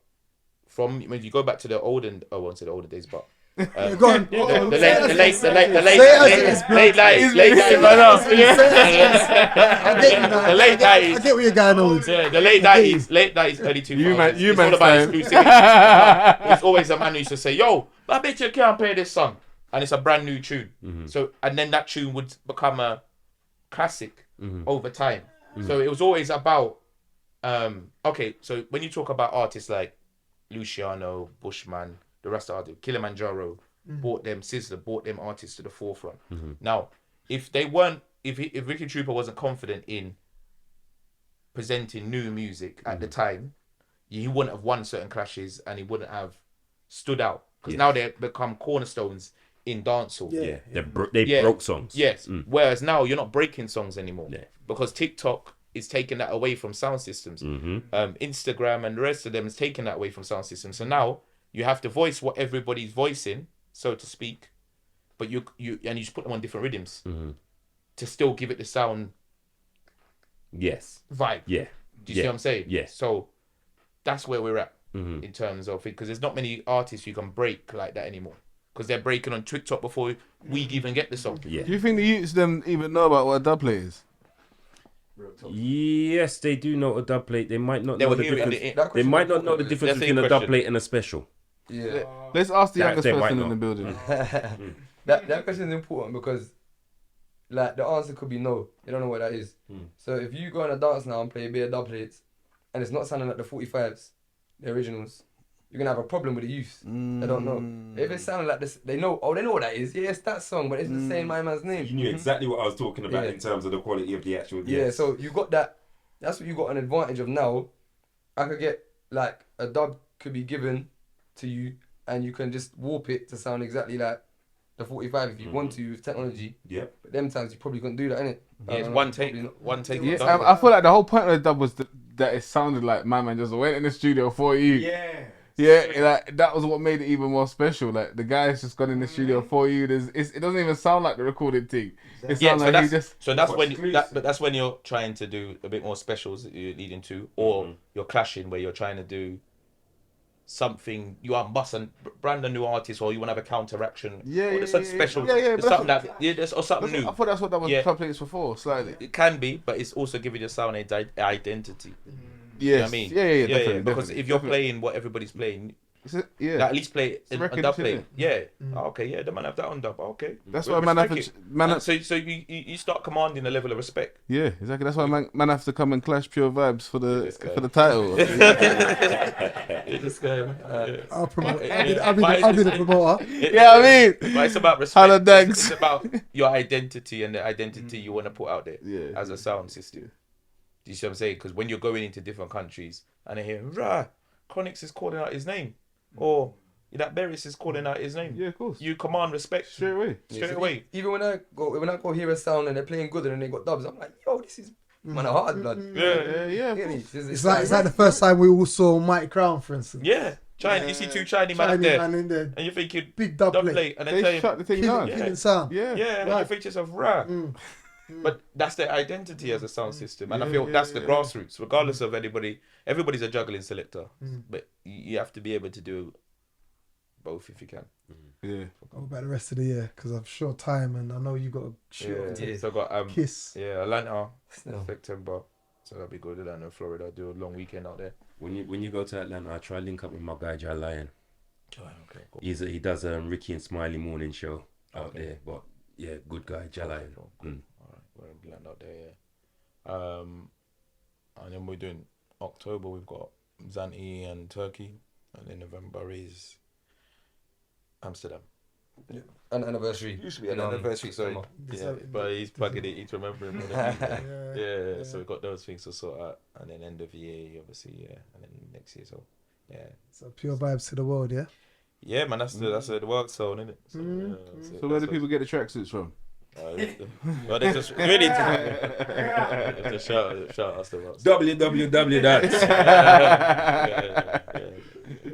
from when you go back to the olden, I won't say the olden days, but Go on. the late 90s, the late 90s. I get where you're going on. Yeah, the late 90s, early 2000s. You it's all man about time. exclusivity. It's always a man who used to say, "Yo, I bet you can't play this song," and it's a brand new tune. So and then that tune would become a classic over time. So it was always about okay. So when you talk about artists like Luciano, Bushman, the rest of the Kilimanjaro, brought them Sizzler, brought them artists to the forefront. Now, if they weren't, if Ricky Trooper wasn't confident in presenting new music at the time, he wouldn't have won certain clashes and he wouldn't have stood out because now they've become cornerstones in dancehall. Yeah, they broke songs. Yes. Whereas now you're not breaking songs anymore because TikTok is taking that away from sound systems. Instagram and the rest of them is taking that away from sound systems. So now you have to voice what everybody's voicing, so to speak, but you just put them on different rhythms to still give it the sound. Yes. Vibe. Yeah. Do you see what I'm saying? Yeah. So that's where we're at in terms of it, because there's not many artists you can break like that anymore. Because they're breaking on TikTok before we even get the song. Yeah. Do you think the youths them even know about what a dubplate is? Yes, they do know a dubplate. They might not They know will the hear difference. it. They might not know the difference That's the between a question. dubplate and a special. Yeah. Let's ask the That youngest they might person in know. the building. That question is important because, like, the answer could be no. You don't know what that is. So if you go on a dance now and play a bit of dub plates, and it's not sounding like the 45s, the originals, you're gonna have a problem with the youth. They don't know. If it's sounding like this, they know. Oh, they know what that is. Yeah, it's that song, but it's the same my man's name. You knew exactly what I was talking about Yeah. in terms of the quality of the actual. Yeah, so you got that. That's what you got an advantage of now. I could get like a dub could be given to you, and you can just warp it to sound exactly like the 45 if you want to with technology. Yeah. But them times you probably couldn't do that, innit? Yeah, it's one take. One take. Yeah, done. I feel like the whole point of the dub was that it sounded like my man just went in the studio for you. Yeah, like that was what made it even more special. Like the guy's just gone in the studio for you. It doesn't even sound like the recorded thing. It Yeah, sounds so like that's, he just. so that's when that's when you're trying to do a bit more specials that you're leading to, or you're clashing where you're trying to do something. You are mustn't brand a new artist, or you want to have a counteraction. Yeah, or yeah, there's something yeah, special. yeah, yeah, There's but something that's that or something new. I thought that's what that was Yeah. dubplates for, slightly. It can be, but it's also giving your sound identity. Yes. You know what I mean? Yeah, definitely. Because definitely, if you're definitely. playing what everybody's playing, Yeah. at least play It's a recognition, dub play. innit? Yeah. Oh, okay. Yeah, the man have that on dub. Okay. That's We why man have respect to. it. So you start commanding a level of respect. Yeah, exactly. That's why man have to come and clash Pure Vibes for This guy. the title. This guy, man. I'll promote. I'll be the promoter. Yeah, I mean. But it's about respect. Hello, Dagz. It's about your identity and the identity you want to put out there Yeah. as a sound system. Do you see what I'm saying? Because when you're going into different countries and they hear, rah, Chronix is calling out his name, or that Beres is calling out his name. Yeah, of course. You command respect Straight away. straight So away. Even when I go hear a sound and they're playing good and they got dubs, I'm like, yo, this is man a hard blood. Yeah. Get me? It's like the first time we all saw Mike Crown, for instance. Yeah. China, you see two Chinese man up Chinese there, man in there. and you're thinking Big dub plate. plate, and then They tell shut him, the thing down. Killing sound. Yeah. yeah, and you think to yourself, rah. But that's their identity as a sound system, and I feel that's the grassroots. Regardless of everybody's a juggling selector, but you have to be able to do both if you can. Yeah. What about the rest of the year? Because I'm short time and I know you got a short So I got kiss. Atlanta, No. September, so that'll be good. Atlanta, Florida, do a long weekend out there. When you go to Atlanta, I try to link up with my guy Jai Lion. Okay, cool. He does a Ricky and Smiley morning show out Okay. there, but yeah, good guy Jai Lion. Cool. All right, we're gonna land out there. Yeah. And then we're doing October. We've got Zante and Turkey, and then November is Amsterdam. An anniversary. Used to be an anniversary, sorry. Yeah, but he's plugging it. He's remembering. Yeah. Yeah. So we've got those things to sort out, and then end of year, obviously, yeah, and then next year. So, yeah. So pure vibes to the world, yeah? Yeah, man, that's the work zone, isn't it? So, So where do people get the tracksuits from? Well, they just really just shout us about www.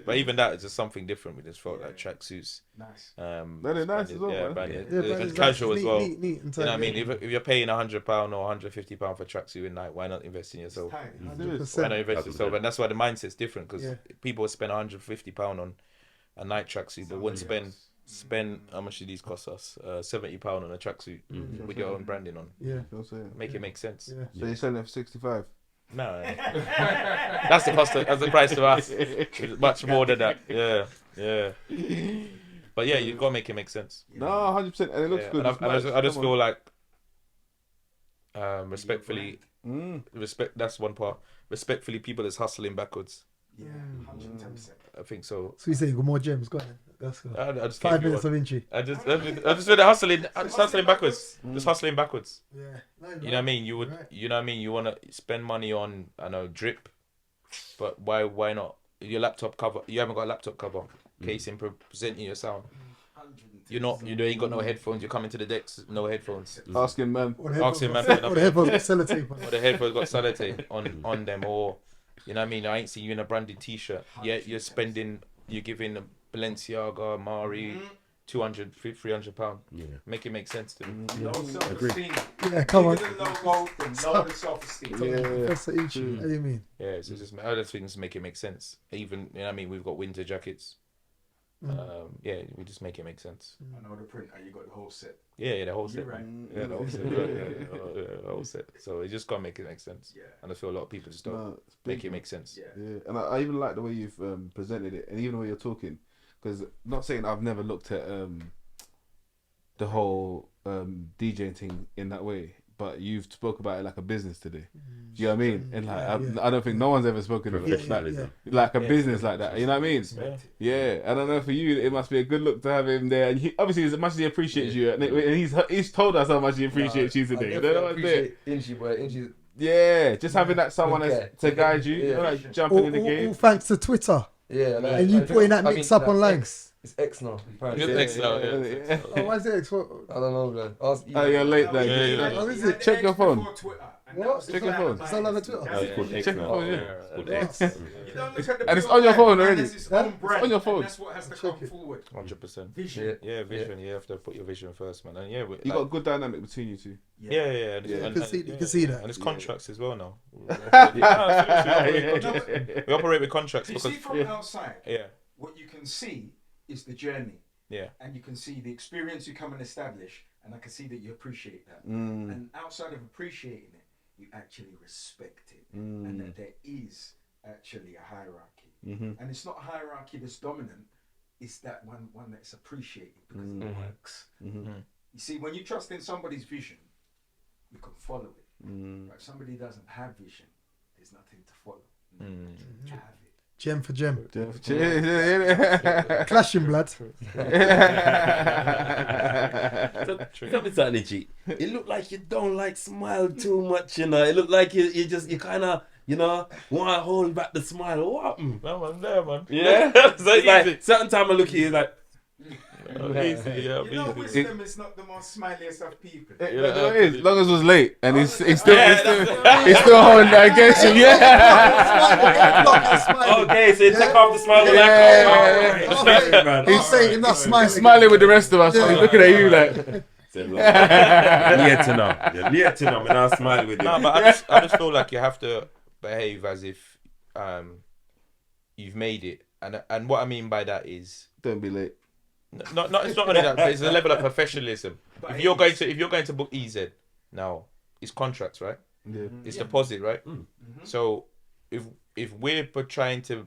But even that is just something different. We just felt like tracksuits. Nice. They're nice as well, man. Branded. Yeah, It's casual as well. Neat, You know what I mean? If you're paying £100 or £150 for tracksuit in night, why not invest in yourself? Why not 100%. invest in yourself? And that's why the mindset's different, because people would spend £150 on a night tracksuit, but wouldn't spend how much do these cost us? £70 on a tracksuit with your own branding on. Yeah. Make it make sense. Yeah. So you're selling it for 65? No, that's the cost. That's the price to us. It's much more than that. Yeah. But yeah, you gotta make it make sense. No, 100%, and it looks good. I just feel like, respectfully, respect. That's one part. Respectfully, people is hustling backwards. Yeah, 110%. I think so. So you say you got more gems? Go ahead. That's good. I just 5 minutes of Inchy. I just feel the hustling. Just hustling backwards. Just hustling backwards. Yeah. You know what I mean? You would. Right. You know what I mean? You want to spend money on, I know, drip, but why not? Your laptop cover. You haven't got a laptop cover. Casing presenting your sound. You ain't got no headphones. You're coming to the decks, no headphones. Asking man. Asking man. Or the headphones got sellotape on. Or the headphones got sellotape on them, or you know what I mean. I ain't seen you in a branded T-shirt. Yet you're giving a Balenciaga, Mari, £200-300. Yeah. Make it make sense to me. Low self-esteem. Yeah, come on. Even the logo, the low self-esteem. Professor Inchy. How do you mean? Yeah, so just other things make it make sense. Even, you know what I mean, we've got winter jackets. Yeah, we just make it make sense. I know the print. You got the whole set. Yeah, the whole set. You're right. Yeah, the whole set. The whole set. So it just gotta make it make sense. Yeah. And I feel a lot of people just don't make it make sense. Yeah. Yeah, and I even like the way you've presented it, and even the way you're talking. Because not saying I've never looked at the whole DJing thing in that way, but you've spoke about it like a business today. Do you know what I mean? And like I don't think no one's ever spoken of it Professionalism. like a business like that. You know what I mean? Yeah. I don't know, for you it must be a good look to have him there, and obviously as much as he appreciates you, and he's told us how much he appreciates you today. You know what I'm saying? Inchy, boy. Inchy's Yeah, just having that someone to guide you, Yeah. like jumping in the game. All thanks to Twitter. yeah, And you putting that mix up online. It's X now. Apparently. It's X now, yeah. Oh, why is it X? What? I don't know, man. Oh, you're late there. Yeah. Oh, is it? Check your phone. What? Check your phone. Is that on the Twitter? It's called X Check your now. phone, yeah. It's called X. You don't look at the And it's pure on your man, phone man already. has his own brand, on your phone. and that's what has to come forward. 100%. Vision. Yeah, vision. You have to put your vision first, man. And yeah, You got a good dynamic between you two. Yeah. You can see that. And it's contracts as well now. We operate with contracts You because see from outside, yeah. what you can see is the journey. Yeah. And you can see the experience you come and establish, and I can see that you appreciate that. Mm. And outside of appreciating it, you actually respect it, and that there is actually a hierarchy. And it's not a hierarchy that's dominant; it's that one that's appreciated because it works. You see, when you trust in somebody's vision, you can follow it. But if somebody doesn't have vision, there's nothing to follow. You have it. Gem for gem. Yeah. Clashing blood. Tell me something, G. It looked like you don't like smile too much, you know. It looked like you kind of, you know, want to hold back the smile. What happened? No, man, there, man. Yeah. So It's like, certain time I look at you, like, easy, yeah. You know, wisdom is not the most smiliest of people. As long as it was late, and he's still holding that against you. Yeah. okay, so you take off the smile. He's saying not smiling. He's smiling with the rest of us. So he's looking at you like. Near to know, and I'll smile with you. No, but I just feel like you have to behave as if you've made it, and what I mean by that is Don't be late. it's not only that, but it's a level of professionalism. But If you're going to book EZ now, it's contracts, right? Yeah. It's deposit, right? So if we're trying to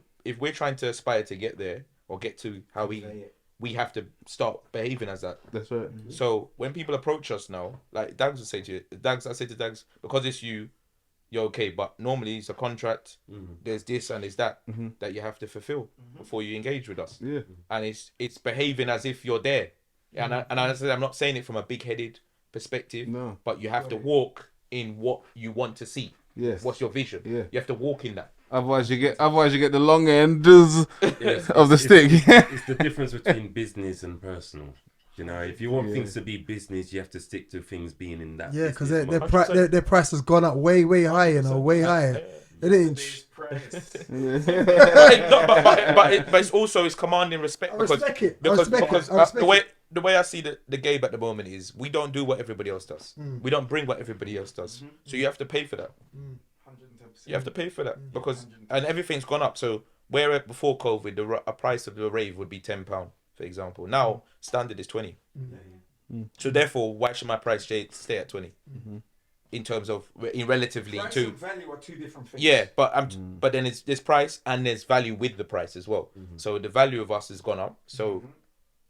aspire to get there or get to how we have to start behaving as that. That's right. So when people approach us now, like Dagz would say to you, I say to Dagz, because it's you're okay, but normally it's a contract. There's this and there's that that you have to fulfill before you engage with us. Yeah. And it's behaving as if you're there. And I said, I'm not saying it from a big-headed perspective, No. but you have to walk in what you want to see. Yes. What's your vision? Yeah. You have to walk in that. Otherwise you get the long end of the stick. It's the difference between business and personal. You know, if you want things to be business, you have to stick to things being in that. Yeah, because business their price has gone up way high, you know, way higher. It ain't. But it's also it's commanding respect because the way I see the game at the moment is we don't do what everybody else does. We don't bring what everybody else does. So you have to pay for that. 110%. You have to pay for that because and everything's gone up. So where before COVID a price of the rave would be £10, for example. Now standard is 20. So therefore, why should my price stay at 20? In terms of relatively price to and value are two different things. Yeah, but then there's price and there's value with the price as well. So the value of us has gone up. So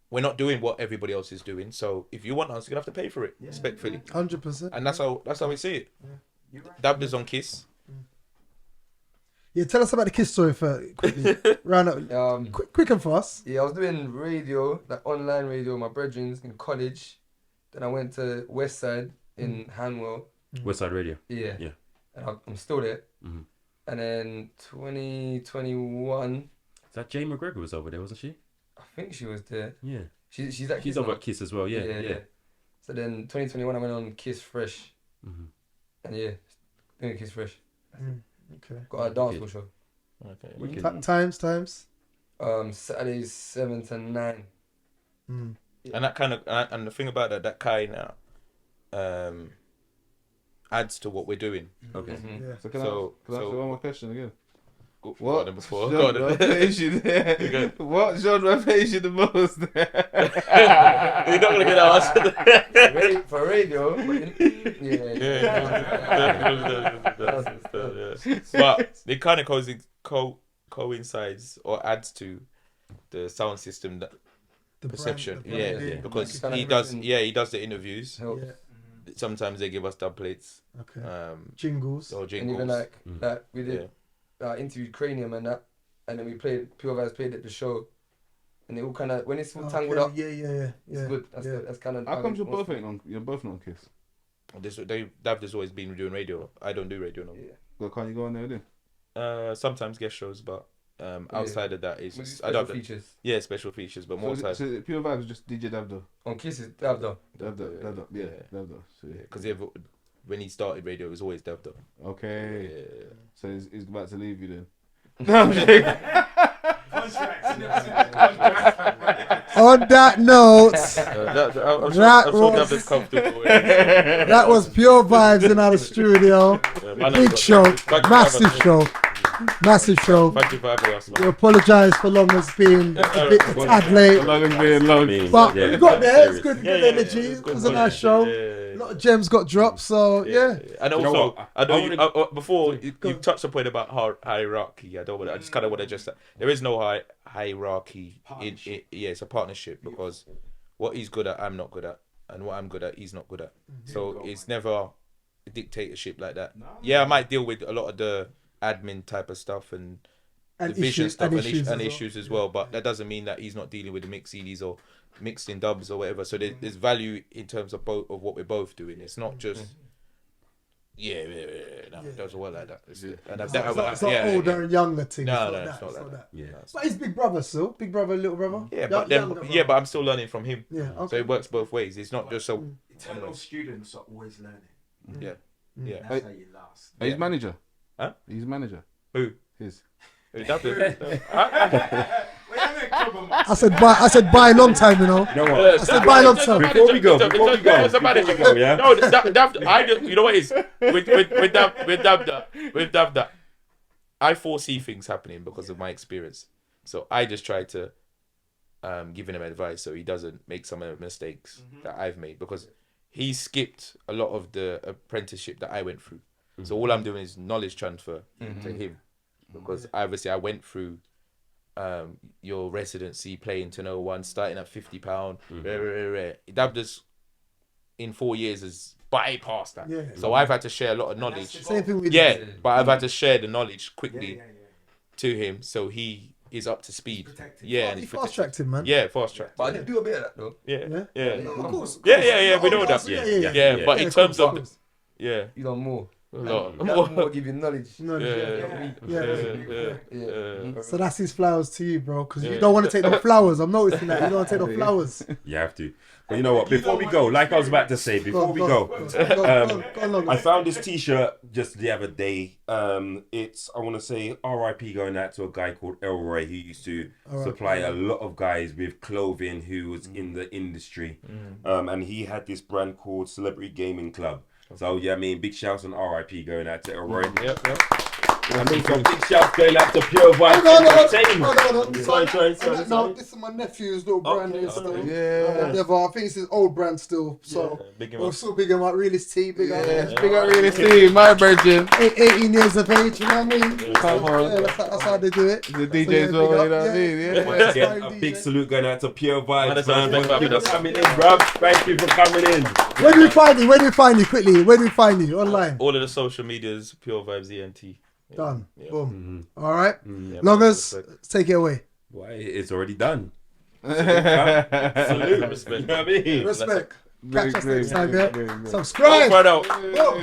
we're not doing what everybody else is doing. So if you want us, you're gonna have to pay for it respectfully. 100%. And that's how we see it. You're right. Dubplates on Kiss. Yeah, tell us about the Kiss story for quickly. Round up, quick and fast. Yeah, I was doing radio, like online radio, with my brethren in college. Then I went to West Side in Hanwell. West Side Radio. Yeah. Yeah. And I'm still there. And then 2021, That Jay McGregor was over there, wasn't she? I think she was there. Yeah. She's at She's Kiss over now. at Kiss as well. Yeah. So then 2021, I went on Kiss Fresh. And yeah, doing Kiss Fresh. Okay. Got a dancehall show. Okay. Times. Saturdays 7 to 9. And that kind of and the thing about that kind of adds to what we're doing. Okay. Yeah. So can I ask you one more question again? What genre pays you there? What genre pays you the most? You're not gonna get that answer. For radio, But it kind of coincides or adds to the sound system that The perception. brand, Because Kind of he does the interviews. helps. Sometimes they give us dubplates. Okay. Jingles. Jingles. Or And jingles. even like we did interviewed Cranium and that, and then we played Pure Vibes played at the show, and they all kind of when it's all tangled up. Yeah. It's good. That's kind of. How come you're both not on Kiss? Dav's always been doing radio. I don't do radio no more. Yeah. Well, can't you go on there then? Sometimes guest shows, but outside of that, it's With I don't. features. Yeah, special features, but more time. So Pure Vibes is just DJ Davdo. On Kiss is Davdo. Davdo. Yeah, Davdo. So, Because when he started radio, it was always Davdo. okay. Yeah. So he's about to leave you then. No, I'm joking. On that note, I'm sure Davdo's comfortable. that was Pure Vibes in our studio. Big show, massive show. Thank you for having us, We man. apologise for long as being a bit tad late. Long as being long. But we got there, it's good Yeah, energy. yeah, It was a nice show. A lot of gems got dropped, so yeah. And You know also, what? I know before you touched a point about hierarchy. I just kind of want to just there is no hierarchy. It's a partnership because what he's good at, I'm not good at, and what I'm good at, he's not good at. So it's never a dictatorship like that. Yeah, I might deal with a lot of the admin type of stuff and the vision stuff and issues as well, but that doesn't mean that he's not dealing with the mixed CDs or mixed in dubs or whatever. So there's value in terms of both of what we're both doing. It's not just no, it doesn't work like that. It's not older and younger thing. No, It's it's not like that. that. Yeah. But he's big brother still. Big brother, little brother. Yeah, but then Younger brother. but I'm still learning from him. Yeah, So okay. it works both ways. It's not just so. Eternal students are always learning. Yeah. That's how you last. He's manager. Huh? He's manager. Who? His. I said bye a long time, you know. You know what? I said bye a long time. Before we go, yeah. No, I just, you know what it is with Davda, I foresee things happening because of my experience. So I just try to giving him advice so he doesn't make some of the mistakes that I've made because he skipped a lot of the apprenticeship that I went through. So all I'm doing is knowledge transfer to him because obviously I went through your residency playing to no one, starting at £50. Davda's in 4 years has bypassed that. Yeah. So I've had to share a lot of knowledge. Same thing with But I've had to share the knowledge quickly to him so he is up to speed. Yeah, and He he's fast tracked him, man. Yeah, fast track. But I did do a bit of that though. Yeah. Of course. Yeah, we know that. Yeah. But in terms of course. yeah, You done more. More give you knowledge. Yeah. So that's his flowers to you, bro. Because you don't want to take the flowers. I'm noticing that you don't want to take the flowers. You have to. But you know what? Before we go, like I was about to say, before we go, I found this T-shirt just the other day. It's, I want to say, R.I.P. going out to a guy called Elroy who used to supply a lot of guys with clothing who was in the industry. And he had this brand called Celebrity Gaming Club. So yeah, I mean, big shouts and R.I.P. going out to Elroy. Yep. I mean, some big shouts going out to Pure Vibe Entertainment. Sorry. No, this is my nephew's little brand here still. I think it's his old brand still. So we're still big him up. Realist T, big up. Big up Realist T, my virgin. 18 years of age, you know what I mean? Come on. That's how they do it. The DJs, you know what I mean? Once again, a big salute going out to Pure Vibes. Thank you for coming in, bruv. Thank you for coming in. Where do we find you? Where do we find you? Quickly, where do we find you? Online? All of the social medias, Pure Vibes ENT. Done. Boom. All right. Loggers, take it away. Why? It's already done. Salute, respect. You know what I mean? Respect. Catch us next time, yeah? Subscribe. Right out. Whoa.